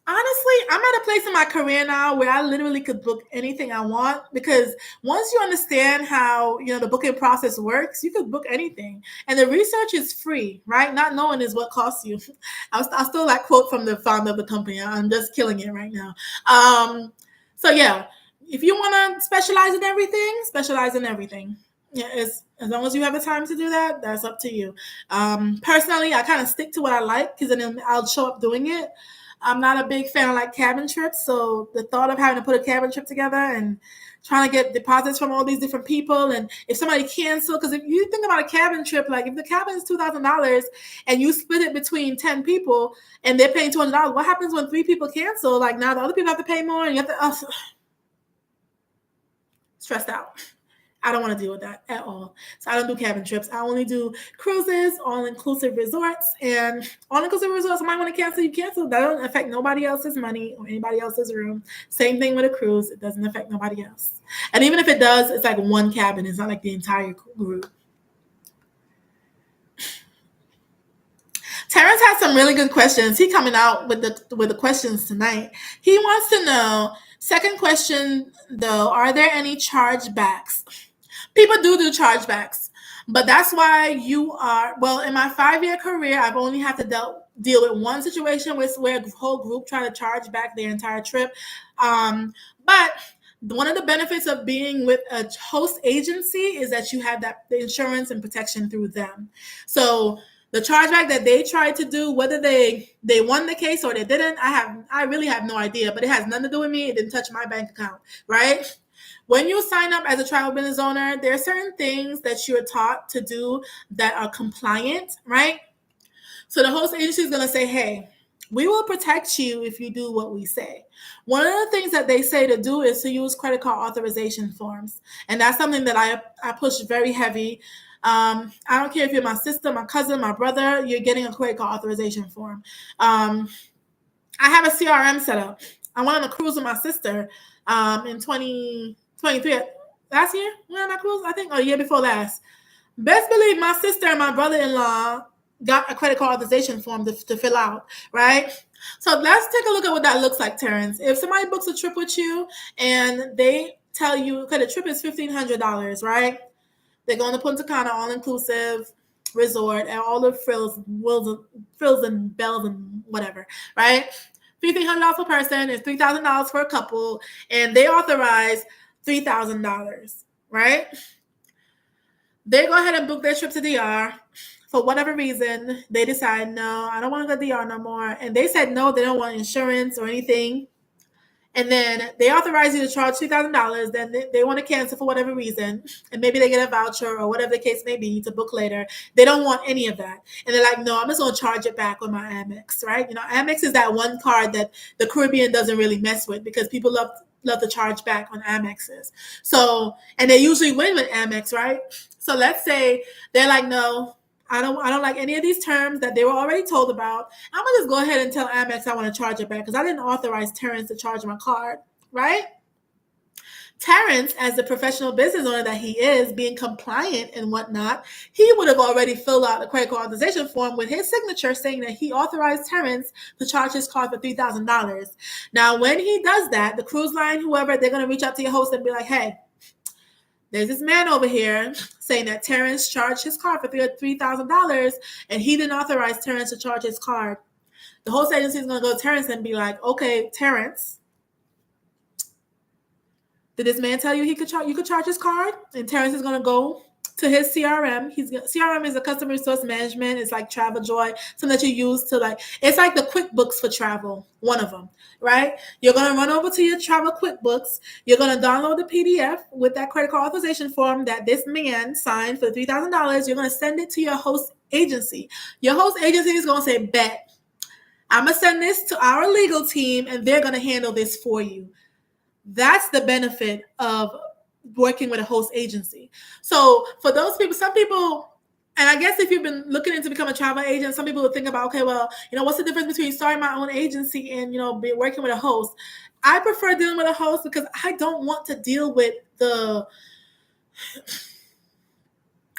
Honestly, I'm at a place in my career now where I literally could book anything I want, because once you understand how the booking process works, you could book anything, and the research is free, right? Not knowing is what costs you. I'll still like quote from the founder of the company. I'm just killing it right now. So yeah, if you want to specialize in everything, specialize in everything. Yeah, it's as long as you have the time to do that, that's up to you. Personally, I kind of stick to what I like because then I'll show up doing it. I'm not a big fan of like cabin trips, so the thought of having to put a cabin trip together and trying to get deposits from all these different people, and if somebody cancel, because if you think about a cabin trip, like if the cabin is $2,000 and you split it between 10 people and they're paying $200, what happens when 3 people cancel? Like now the other people have to pay more, and you have to stressed out. I don't want to deal with that at all. So I don't do cabin trips. I only do cruises, all inclusive resorts, and all inclusive resorts. Might want to cancel, you cancel. That don't affect nobody else's money or anybody else's room. Same thing with a cruise. It doesn't affect nobody else. And even if it does, it's like one cabin. It's not like the entire group. Terrence has some really good questions. He coming out with the questions tonight. He wants to know. Second question though, are there any chargebacks? People do chargebacks, but that's why you are well. In my 5 year career, I've only had to deal with one situation where the whole group tried to charge back their entire trip. But one of the benefits of being with a host agency is that you have that the insurance and protection through them. So the chargeback that they tried to do, whether they won the case or they didn't, I really have no idea. But it has nothing to do with me. It didn't touch my bank account, right? When you sign up as a travel business owner, there are certain things that you're taught to do that are compliant, right? So the host agency is going to say, hey, we will protect you if you do what we say. One of the things that they say to do is to use credit card authorization forms. And that's something that I push very heavy. I don't care if you're my sister, my cousin, my brother, you're getting a credit card authorization form. I have a CRM set up. I went on a cruise with my sister in 2023. Last year? We went on a cruise, I think, or the year before last. Best believe my sister and my brother-in-law got a credit card authorization form to fill out, right? So let's take a look at what that looks like, Terrence. If somebody books a trip with you and they tell you, okay, the trip is $1,500, right? They're going to Punta Cana, all-inclusive resort, and all the frills and bells and whatever, right? $1,500 per person is $3,000 for a couple, and they authorize $3,000, right? They go ahead and book their trip to DR. For whatever reason, they decide, no, I don't want to go to DR no more. And they said, no, they don't want insurance or anything. And then they authorize you to charge $2,000. Then they want to cancel for whatever reason. And maybe they get a voucher or whatever the case may be to book later. They don't want any of that. And they're like, no, I'm just going to charge it back with my Amex, right? You know, Amex is that one card that the Caribbean doesn't really mess with because people love to charge back on Amexes. So, and they usually win with Amex, right? So let's say they're like, no, I don't like any of these terms that they were already told about. I'm gonna just go ahead and tell Amex I want to charge it back because I didn't authorize Terrence to charge my card, right? Terrence, as the professional business owner that he is, being compliant and whatnot, he would have already filled out the credit card authorization form with his signature saying that he authorized Terrence to charge his card for $3,000. Now, when he does that, the cruise line, whoever, they're going to reach out to your host and be like, hey, there's this man over here saying that Terrence charged his card for $3,000 and he didn't authorize Terrence to charge his card. The host agency is going to go to Terrence and be like, okay, Terrence, did this man tell you you could charge his card? And Terrence is going to go to his CRM. CRM is a customer resource management. It's like Travel Joy, something that you use to it's like the QuickBooks for travel, one of them, right? You're going to run over to your travel QuickBooks. You're going to download the PDF with that credit card authorization form that this man signed for $3,000. You're going to send it to your host agency. Your host agency is going to say, bet, I'm going to send this to our legal team and they're going to handle this for you. That's the benefit of working with a host agency. So for those people, some people, and I guess if you've been looking into become a travel agent, some people would think about, okay, well, what's the difference between starting my own agency and, working with a host? I prefer dealing with a host because I don't want to deal with all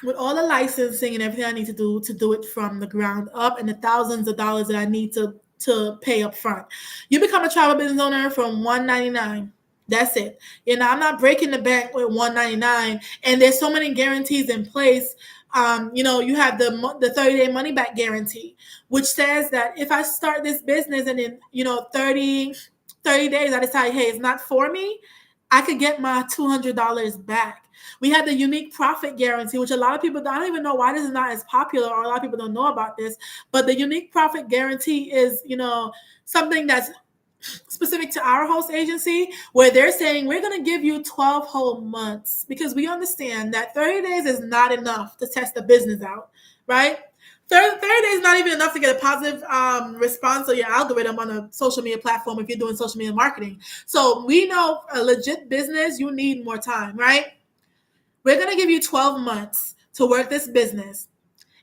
the licensing and everything I need to do it from the ground up and the thousands of dollars that I need to pay up front. You become a travel business owner from $199. That's it. I'm not breaking the bank with $199, and there's so many guarantees in place. You have the 30-day money back guarantee, which says that if I start this business and in 30 days I decide, hey, it's not for me, I could get my $200 back. We had the unique profit guarantee, which a lot of people, I don't even know why this is not as popular, or a lot of people don't know about this, but the unique profit guarantee is, something that's specific to our host agency, where they're saying we're going to give you 12 whole months, because we understand that 30 days is not enough to test the business out, right? 30 days is not even enough to get a positive response to your algorithm on a social media platform if you're doing social media marketing. So we know a legit business, you need more time, right? We're going to give you 12 months to work this business.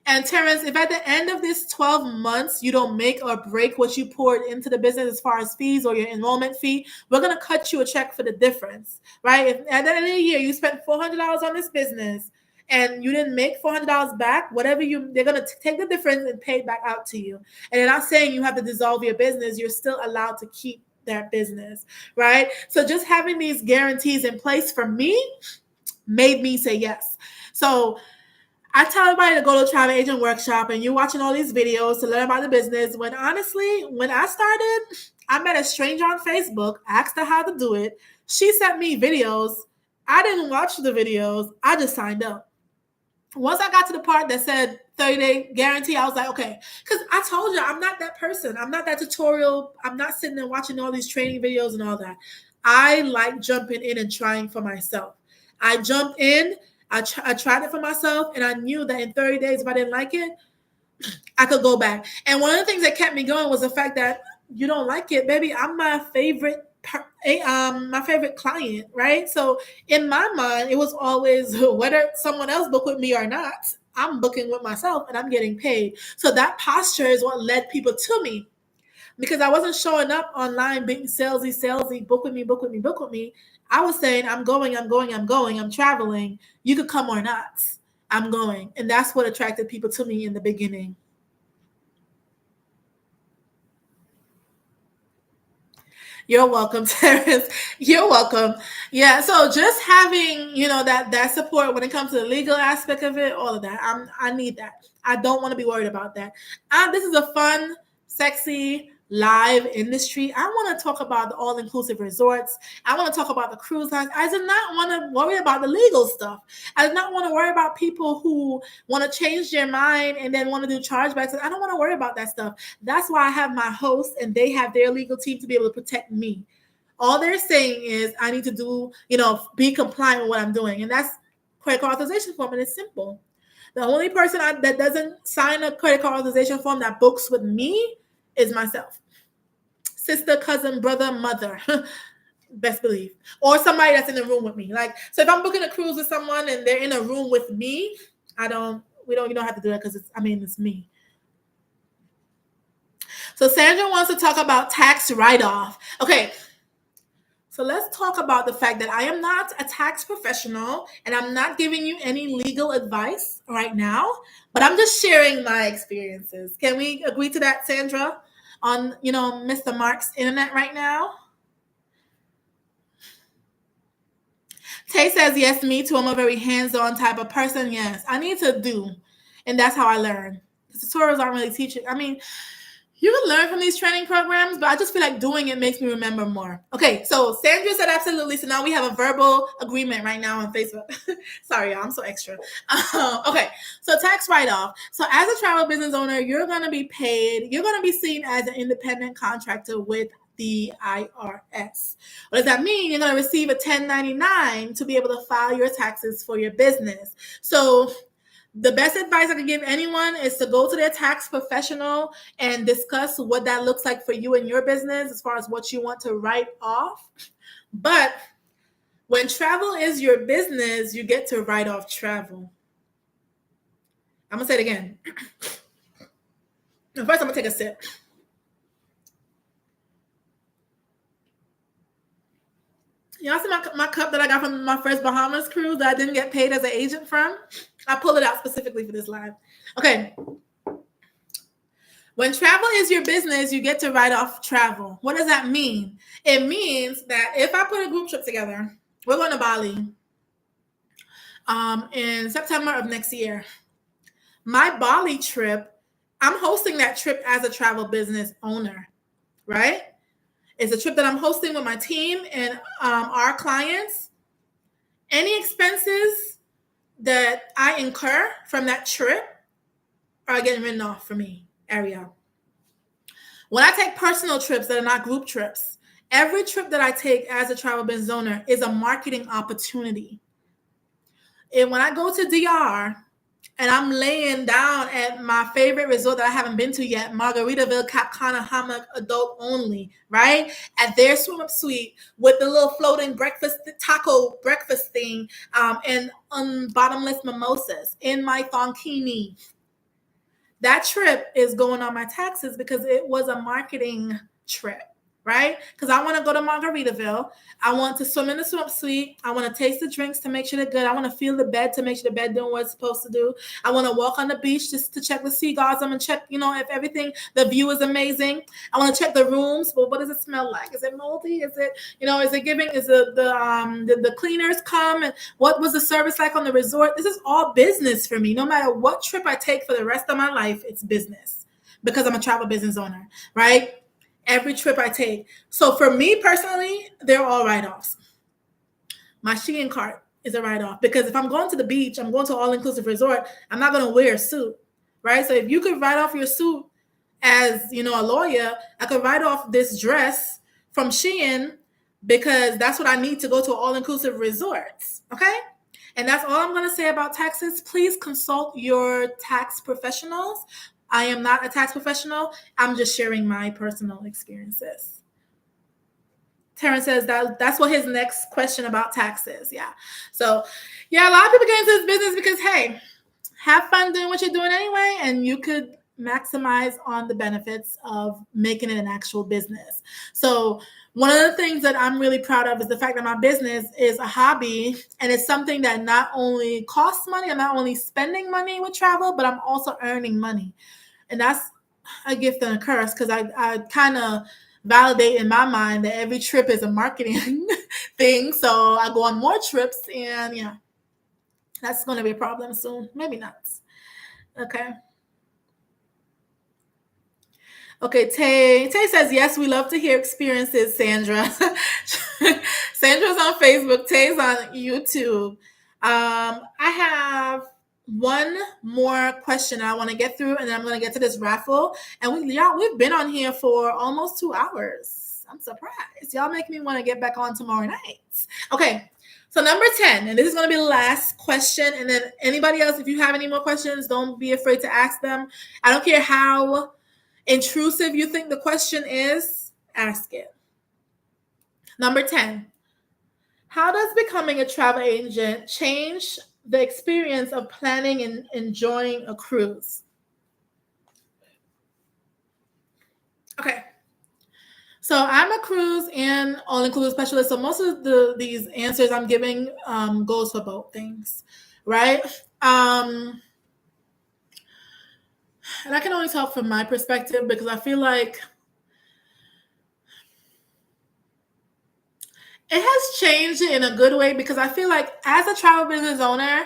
And Terrence, if at the end of this 12 months you don't make or break what you poured into the business as far as fees or your enrollment fee, we're going to cut you a check for the difference, right? If at the end of the year you spent $400 on this business and you didn't make $400 back, they're going to take the difference and pay it back out to you. And they're not saying you have to dissolve your business. You're still allowed to keep that business, right? So just having these guarantees in place for me made me say yes. So I tell everybody to go to Travel Agent Workshop, and you're watching all these videos to learn about the business. When honestly, when I started, I met a stranger on Facebook, asked her how to do it. She sent me videos. I didn't watch the videos. I just signed up. Once I got to the part that said 30-day guarantee, I was like, okay. Because I told you, I'm not that person. I'm not that tutorial. I'm not sitting there watching all these training videos and all that. I like jumping in and trying for myself. I jumped in. I tried it for myself, and I knew that in 30 days, if I didn't like it, I could go back. And one of the things that kept me going was the fact that you don't like it, baby. I'm my favorite client, right? So in my mind, it was always whether someone else book with me or not, I'm booking with myself and I'm getting paid. So that posture is what led people to me, because I wasn't showing up online being salesy, book with me, book with me, book with me. I was saying, I'm going, I'm traveling. You could come or not. I'm going. And that's what attracted people to me in the beginning. You're welcome, Terrence. You're welcome. Yeah. So just having, that support when it comes to the legal aspect of it, all of that. I need that. I don't want to be worried about that. This is a fun, sexy, live industry. I want to talk about the all-inclusive resorts. I want to talk about the cruise lines. I do not want to worry about the legal stuff. I do not want to worry about people who want to change their mind and then want to do chargebacks. I don't want to worry about that stuff. That's why I have my host, and they have their legal team to be able to protect me. All they're saying is I need to do, be compliant with what I'm doing. And that's credit card authorization form, and it's simple. The only person that doesn't sign a credit card authorization form that books with me is myself. Sister, cousin, brother, mother. Best believe. Or somebody that's in the room with me. So if I'm booking a cruise with someone and they're in a room with me, you don't have to do that, because it's me. So Sandra wants to talk about tax write-off. Okay. So let's talk about the fact that I am not a tax professional and I'm not giving you any legal advice right now, but I'm just sharing my experiences. Can we agree to that, Sandra, on, Mr. Mark's internet right now? Tay says, yes, me too. I'm a very hands-on type of person. Yes, I need to do. And that's how I learn. The tutorials aren't really teaching. You can learn from these training programs, but I just feel like doing it makes me remember more. Okay, so Sandra said absolutely. So now we have a verbal agreement right now on Facebook. Sorry, y'all, I'm so extra. Okay, so tax write-off. So as a travel business owner, you're going to be paid. You're going to be seen as an independent contractor with the IRS. What does that mean? You're going to receive a 1099 to be able to file your taxes for your business. So the best advice I can give anyone is to go to their tax professional and discuss what that looks like for you and your business as far as what you want to write off. But when travel is your business, you get to write off travel. I'm going to say it again. First, I'm going to take a sip. Y'all see my cup that I got from my first Bahamas cruise that I didn't get paid as an agent from? I pulled it out specifically for this live. Okay. When travel is your business, you get to write off travel. What does that mean? It means that if I put a group trip together, we're going to Bali in September of next year. My Bali trip, I'm hosting that trip as a travel business owner, right? It's a trip that I'm hosting with my team and our clients. Any expenses that I incur from that trip are getting written off for me, Ariel. When I take personal trips that are not group trips, every trip that I take as a travel business owner is a marketing opportunity. And when I go to DR and I'm laying down at my favorite resort that I haven't been to yet, Margaritaville, Cap Cana Hammock, adult only, right? At their swim up suite with the little floating breakfast, taco breakfast thing, and bottomless mimosas in my thonkini. That trip is going on my taxes because it was a marketing trip, right? Because I want to go to Margaritaville. I want to swim in the swim suite. I want to taste the drinks to make sure they're good. I want to feel the bed to make sure the bed doing what it's supposed to do. I want to walk on the beach just to check the seagulls. I'm gonna check, if everything, the view is amazing. I want to check the rooms. But what does it smell like? Is it moldy? Is it, is it giving? Is the cleaners come? And what was the service like on the resort? This is all business for me. No matter what trip I take for the rest of my life, it's business because I'm a travel business owner, right? Every trip I take. So for me personally, they're all write-offs. My Shein cart is a write-off because if I'm going to the beach, I'm going to an all-inclusive resort, I'm not going to wear a suit, right? So if you could write off your suit as, a lawyer, I could write off this dress from Shein because that's what I need to go to all-inclusive resorts, okay? And that's all I'm going to say about taxes. Please consult your tax professionals. I am not a tax professional. I'm just sharing my personal experiences. Terrence says that's what his next question about taxes. Yeah. So, yeah, a lot of people get into this business because, hey, have fun doing what you're doing anyway, and you could maximize on the benefits of making it an actual business. So one of the things that I'm really proud of is the fact that my business is a hobby and it's something that not only costs money, I'm not only spending money with travel, but I'm also earning money. And that's a gift and a curse because I kind of validate in my mind that every trip is a marketing thing. So I go on more trips and yeah, that's going to be a problem soon. Maybe not. Okay. Okay, Tay says, yes, we love to hear experiences, Sandra. Sandra's on Facebook. Tay's on YouTube. I have one more question I want to get through, and then I'm going to get to this raffle. And we've been on here for almost 2 hours. I'm surprised. Y'all make me want to get back on tomorrow night. Okay, so number 10, and this is going to be the last question. And then anybody else, if you have any more questions, don't be afraid to ask them. I don't care how intrusive you think the question is, ask it. Number 10, how does becoming a travel agent change the experience of planning and enjoying a cruise? Okay. So I'm a cruise and all-inclusive specialist. So most of these answers I'm giving goes for both things, right? And I can only talk from my perspective because I feel like it has changed in a good way because I feel like as a travel business owner,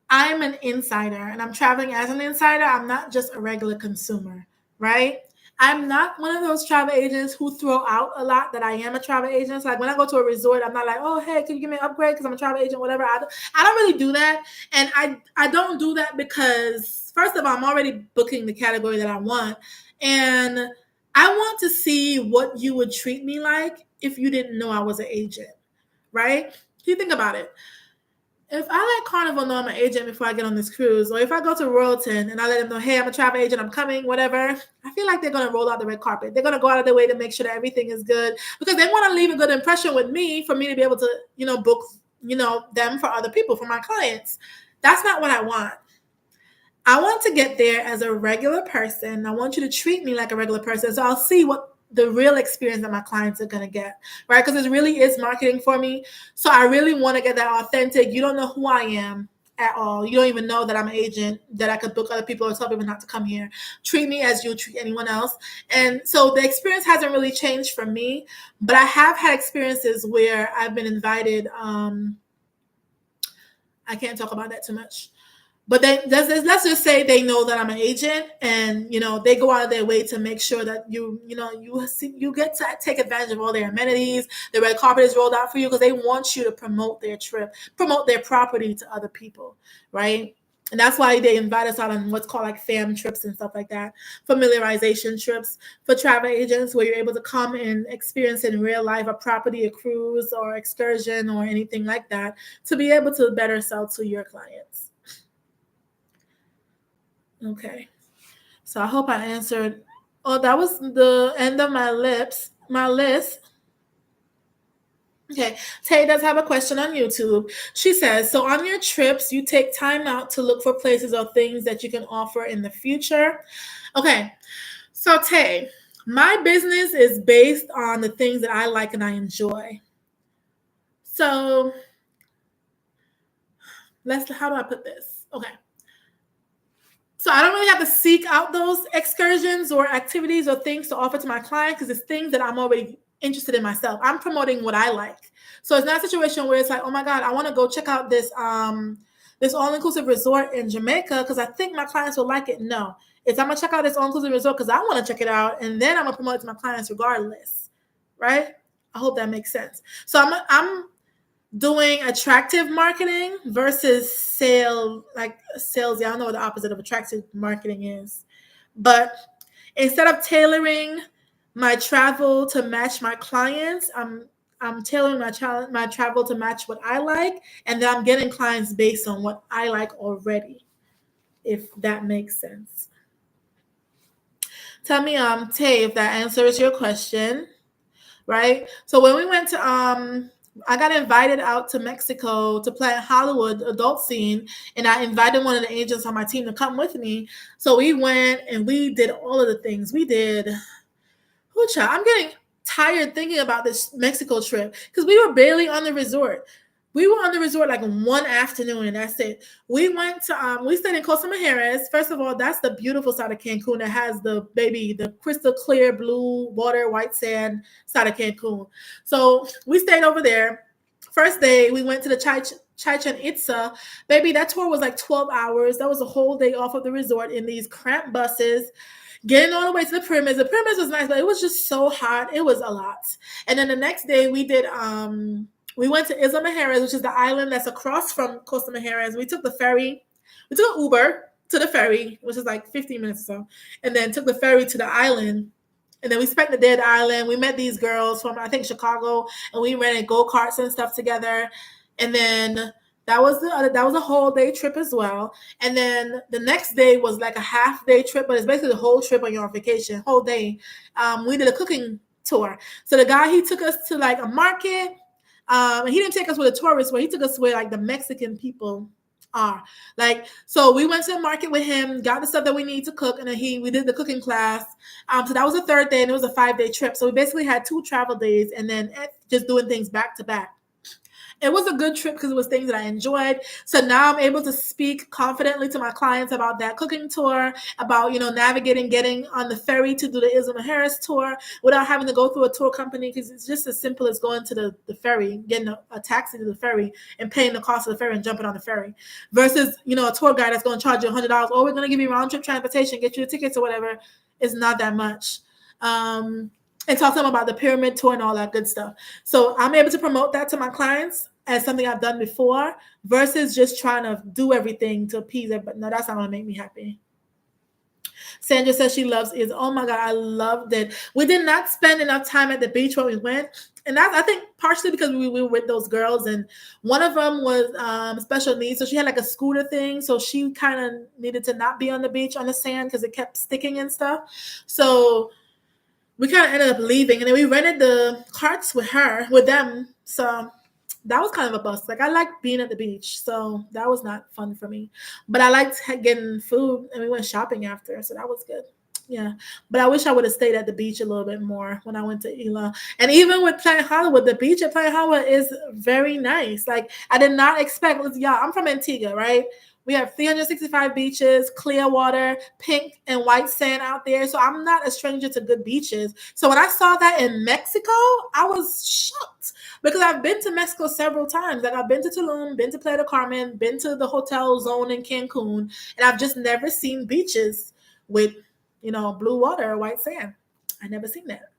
I'm an insider and I'm traveling as an insider. I'm not just a regular consumer, right? I'm not one of those travel agents who throw out a lot that I am a travel agent. It's like when I go to a resort, I'm not like, oh, hey, can you give me an upgrade because I'm a travel agent, whatever. I don't really do that. And I don't do that because, first of all, I'm already booking the category that I want. And I want to see what you would treat me like if you didn't know I was an agent, right? If you think about it, if I let Carnival know I'm an agent before I get on this cruise, or if I go to Royalton and I let them know, hey, I'm a travel agent, I'm coming, whatever, I feel like they're going to roll out the red carpet. They're going to go out of their way to make sure that everything is good because they want to leave a good impression with me for me to be able to, book, them for other people, for my clients. That's not what I want. I want to get there as a regular person. I want you to treat me like a regular person. So I'll see what the real experience that my clients are going to get, right? Because it really is marketing for me. So I really want to get that authentic. You don't know who I am at all. You don't even know that I'm an agent, that I could book other people or tell people not to come here. Treat me as you treat anyone else. And so the experience hasn't really changed for me, but I have had experiences where I've been invited. I can't talk about that too much. But let's just say they know that I'm an agent, and they go out of their way to make sure that you get to take advantage of all their amenities. The red carpet is rolled out for you because they want you to promote their trip, promote their property to other people, right? And that's why they invite us out on what's called like fam trips and stuff like that, familiarization trips for travel agents, where you're able to come and experience in real life a property, a cruise, or excursion, or anything like that, to be able to better sell to your clients. Okay. So I hope I answered. Oh, that was the end of my list. Okay. Tay does have a question on YouTube. She says, so on your trips, you take time out to look for places or things that you can offer in the future. Okay. So Tay, my business is based on the things that I like and I enjoy. So how do I put this? Okay. So I don't really have to seek out those excursions or activities or things to offer to my client, because it's things that I'm already interested in myself. I'm promoting what I like. So it's not a situation where it's like, oh my God, I want to go check out this all-inclusive resort in Jamaica because I think my clients will like it. No. It's I'm gonna check out this all-inclusive resort because I want to check it out, and then I'm gonna promote it to my clients regardless. Right? I hope that makes sense. So I'm doing attractive marketing versus sales. Yeah, I don't know what the opposite of attractive marketing is, but instead of tailoring my travel to match my clients, I'm tailoring my travel to match what I like, and then I'm getting clients based on what I like already, if that makes sense. Tell me, Tay, if that answers your question. Right? So when we went to I got invited out to Mexico to play at Hollywood adult scene, and I invited one of the agents on my team to come with me. So we went and we did all of the things. We did I'm getting tired thinking about this Mexico trip because we were barely on the resort. We were on the resort like one afternoon, and that's it. We went to we stayed in Costa Mujeres. First of all, that's the beautiful side of Cancun that has the crystal clear blue water, white sand side of Cancun. So we stayed over there. First day, we went to the Chichen Itza. Baby, that tour was like 12 hours. That was a whole day off of the resort in these cramped buses, getting all the way to the pyramids. The pyramids was nice, but it was just so hot. It was a lot. And then the next day we went to Isla Mujeres, which is the island that's across from Costa Mujeres. We took the ferry. We took an Uber to the ferry, which is like 15 minutes or so, and then took the ferry to the island. And then we spent the day at the island. We met these girls from, I think, Chicago, and we rented go-karts and stuff together. And then that was a whole day trip as well. And then the next day was like a half day trip, but it's basically the whole trip on your vacation, whole day. We did a cooking tour. So the guy, he took us to like a market. He didn't take us where the tourists were. He took us where like the Mexican people are. Like, so we went to the market with him, got the stuff that we need to cook, and then we did the cooking class. So that was the third day, and it was a 5-day trip. So we basically had 2 travel days, and then just doing things back to back. It was a good trip because it was things that I enjoyed. So now I'm able to speak confidently to my clients about that cooking tour, about, navigating, getting on the ferry to do the Isla Mujeres tour without having to go through a tour company, because it's just as simple as going to the ferry, getting a taxi to the ferry and paying the cost of the ferry and jumping on the ferry, versus, a tour guide that's going to charge you $100. Oh, we're going to give you round trip transportation, get you the tickets or whatever. It's not that much. And talk to them about the pyramid tour and all that good stuff. So I'm able to promote that to my clients as something I've done before, versus just trying to do everything to appease it. But no, that's not going to make me happy. Sandra says she loves is. Oh my God, I loved it. We did not spend enough time at the beach when we went. And that's, I think, partially because we were with those girls, and one of them was special needs. So she had like a scooter thing. So she kind of needed to not be on the beach on the sand because it kept sticking and stuff. So we kind of ended up leaving, and then we rented the carts with them. So that was kind of a bust. Like, I liked being at the beach, so that was not fun for me. But I liked getting food, and we went shopping after, so that was good. Yeah, but I wish I would have stayed at the beach a little bit more when I went to Ela. And even with Planet Hollywood, the beach at Planet Hollywood is very nice. Like, I did not expect, I'm from Antigua, right? We have 365 beaches, clear water, pink and white sand out there. So I'm not a stranger to good beaches. So when I saw that in Mexico, I was shocked because I've been to Mexico several times. Like I've been to Tulum, been to Playa del Carmen, been to the hotel zone in Cancun, and I've just never seen beaches with, blue water or white sand. I never seen that.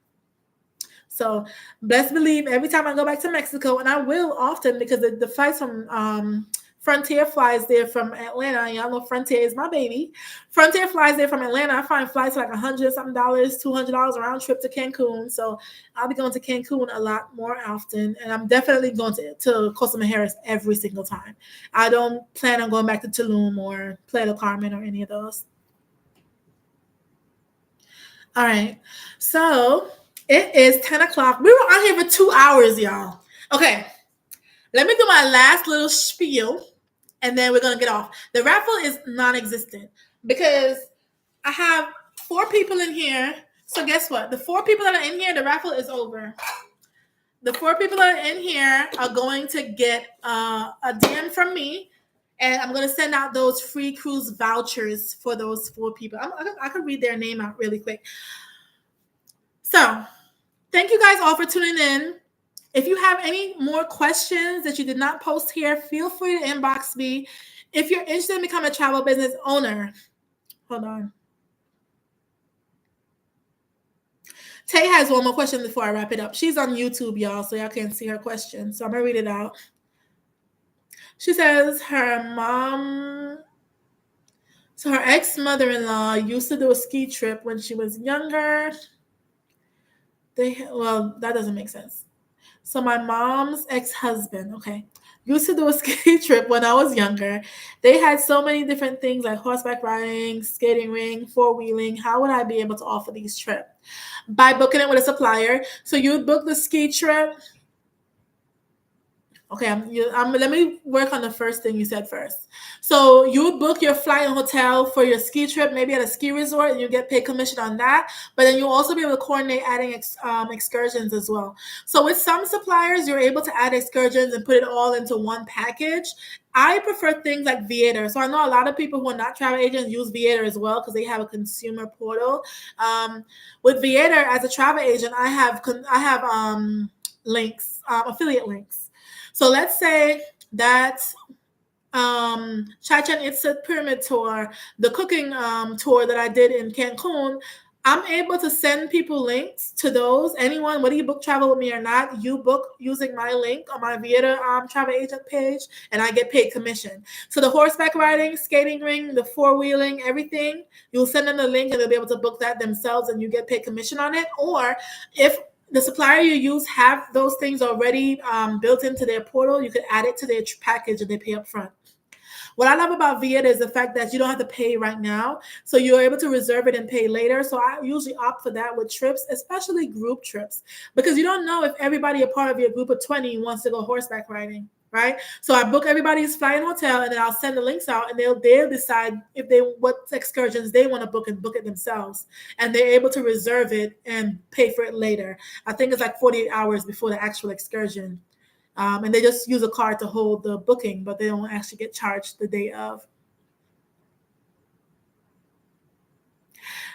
So best believe every time I go back to Mexico, and I will often because the flights from Frontier flies there from Atlanta. Y'all know Frontier is my baby. Frontier flies there from Atlanta. I find flights like $100 something, $200 round trip to Cancun. So I'll be going to Cancun a lot more often, and I'm definitely going to Costa Mujeres every single time. I don't plan on going back to Tulum or Playa del Carmen or any of those. All right, so it is 10 o'clock. We were on here for 2 hours, y'all. Okay, let me do my last little spiel and then we're going to get off. The raffle is non existent because I have 4 people in here. So, guess what? The 4 people that are in here, the raffle is over. The 4 people that are in here are going to get a DM from me. And I'm going to send out those free cruise vouchers for those 4 people. I could read their name out really quick. So, thank you guys all for tuning in. If you have any more questions that you did not post here, feel free to inbox me. If you're interested in becoming a travel business owner, hold on. Tay has one more question before I wrap it up. She's on YouTube, y'all, so y'all can't see her question. So I'm going to read it out. She says her ex-mother-in-law used to do a ski trip when she was younger. That doesn't make sense. So my mom's ex-husband, used to do a ski trip when I was younger. They had so many different things like horseback riding, skating ring, four-wheeling. How would I be able to offer these trips? By booking it with a supplier. So you would book the ski trip. Okay, let me work on the first thing you said first. So you would book your flight and hotel for your ski trip, maybe at a ski resort, and you get paid commission on that. But then you'll also be able to coordinate adding excursions as well. So with some suppliers, you're able to add excursions and put it all into one package. I prefer things like Viator. So I know a lot of people who are not travel agents use Viator as well because they have a consumer portal. With Viator, as a travel agent, I have links, affiliate links. So let's say that Chichen Itza Pyramid Tour, the cooking tour that I did in Cancun, I'm able to send people links to those. Anyone, whether you book travel with me or not, you book using my link on my Vieta travel agent page, and I get paid commission. So the horseback riding, skating ring, the four-wheeling, everything, you'll send them the link and they'll be able to book that themselves and you get paid commission on it. Or if the supplier you use have those things already built into their portal, you could add it to their package and they pay up front. What I love about Vieta is the fact that you don't have to pay right now. So you're able to reserve it and pay later. So I usually opt for that with trips, especially group trips, because you don't know if everybody a part of your group of 20 wants to go horseback riding, right? So I book everybody's flight and hotel, and then I'll send the links out, and they'll decide what excursions they want to book and book it themselves. And they're able to reserve it and pay for it later. I think it's like 48 hours before the actual excursion. And they just use a card to hold the booking, but they don't actually get charged the day of.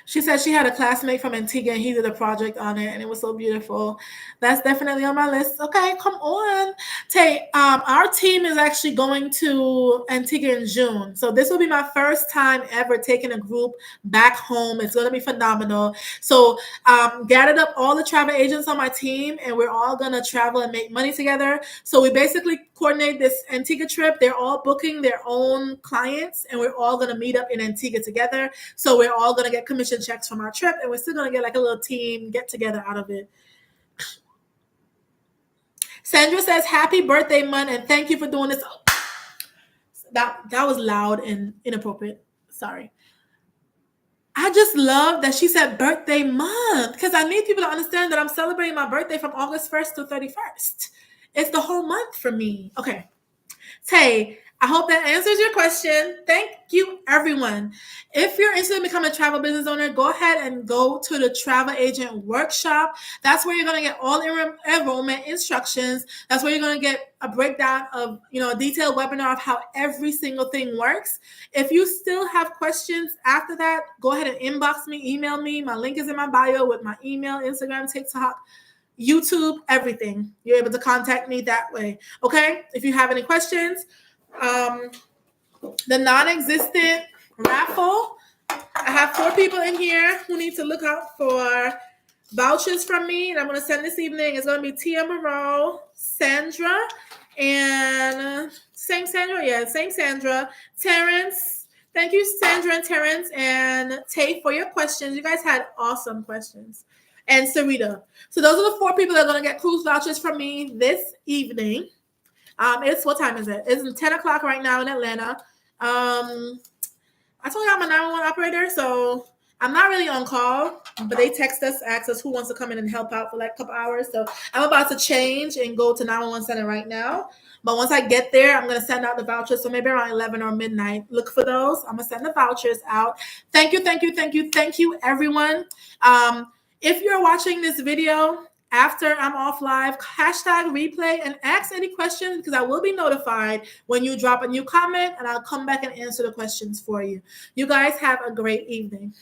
She said she had a classmate from Antigua and he did a project on it and it was so beautiful. That's definitely on my list. Okay, come on. Tay, our team is actually going to Antigua in June. So this will be my first time ever taking a group back home. It's going to be phenomenal. So gathered up all the travel agents on my team and we're all going to travel and make money together. So we basically coordinate this Antigua trip. They're all booking their own clients and we're all going to meet up in Antigua together. So we're all going to get commission checks from our trip and we're still going to get like a little team get together out of it. Sandra says happy birthday month and thank you for doing this. That was loud and inappropriate. Sorry. I just love that she said birthday month because I need people to understand that I'm celebrating my birthday from August 1st to 31st. It's the whole month for me. Okay. Tay, I hope that answers your question. Thank you, everyone. If you're interested in becoming a travel business owner, go ahead and go to the travel agent workshop. That's where you're going to get all enrollment instructions. That's where you're going to get a breakdown of, a detailed webinar of how every single thing works. If you still have questions after that, go ahead and inbox me, email me. My link is in my bio with my email, Instagram, TikTok, YouTube, everything. You're able to contact me that way. Okay? If you have any questions, um, the non-existent raffle. I have 4 people in here who need to look out for vouchers from me, and I'm going to send this evening. It's going to be Tia Moreau, Sandra, and same Sandra, same Sandra, Terrence. Thank you, Sandra and Terrence, and Tay for your questions. You guys had awesome questions. And Sarita. So those are the 4 people that are going to get cruise vouchers from me this evening. It's what time is it? It's 10 o'clock right now in Atlanta. I told you I'm a 911 operator, so I'm not really on call, but they text us, ask us who wants to come in and help out for like a couple hours. So I'm about to change and go to 911 center right now. But once I get there, I'm going to send out the vouchers. So maybe around 11 or midnight, look for those. I'm going to send the vouchers out. Thank you, everyone. If you're watching this video after I'm off live, hashtag replay and ask any questions because I will be notified when you drop a new comment and I'll come back and answer the questions for you. You guys have a great evening.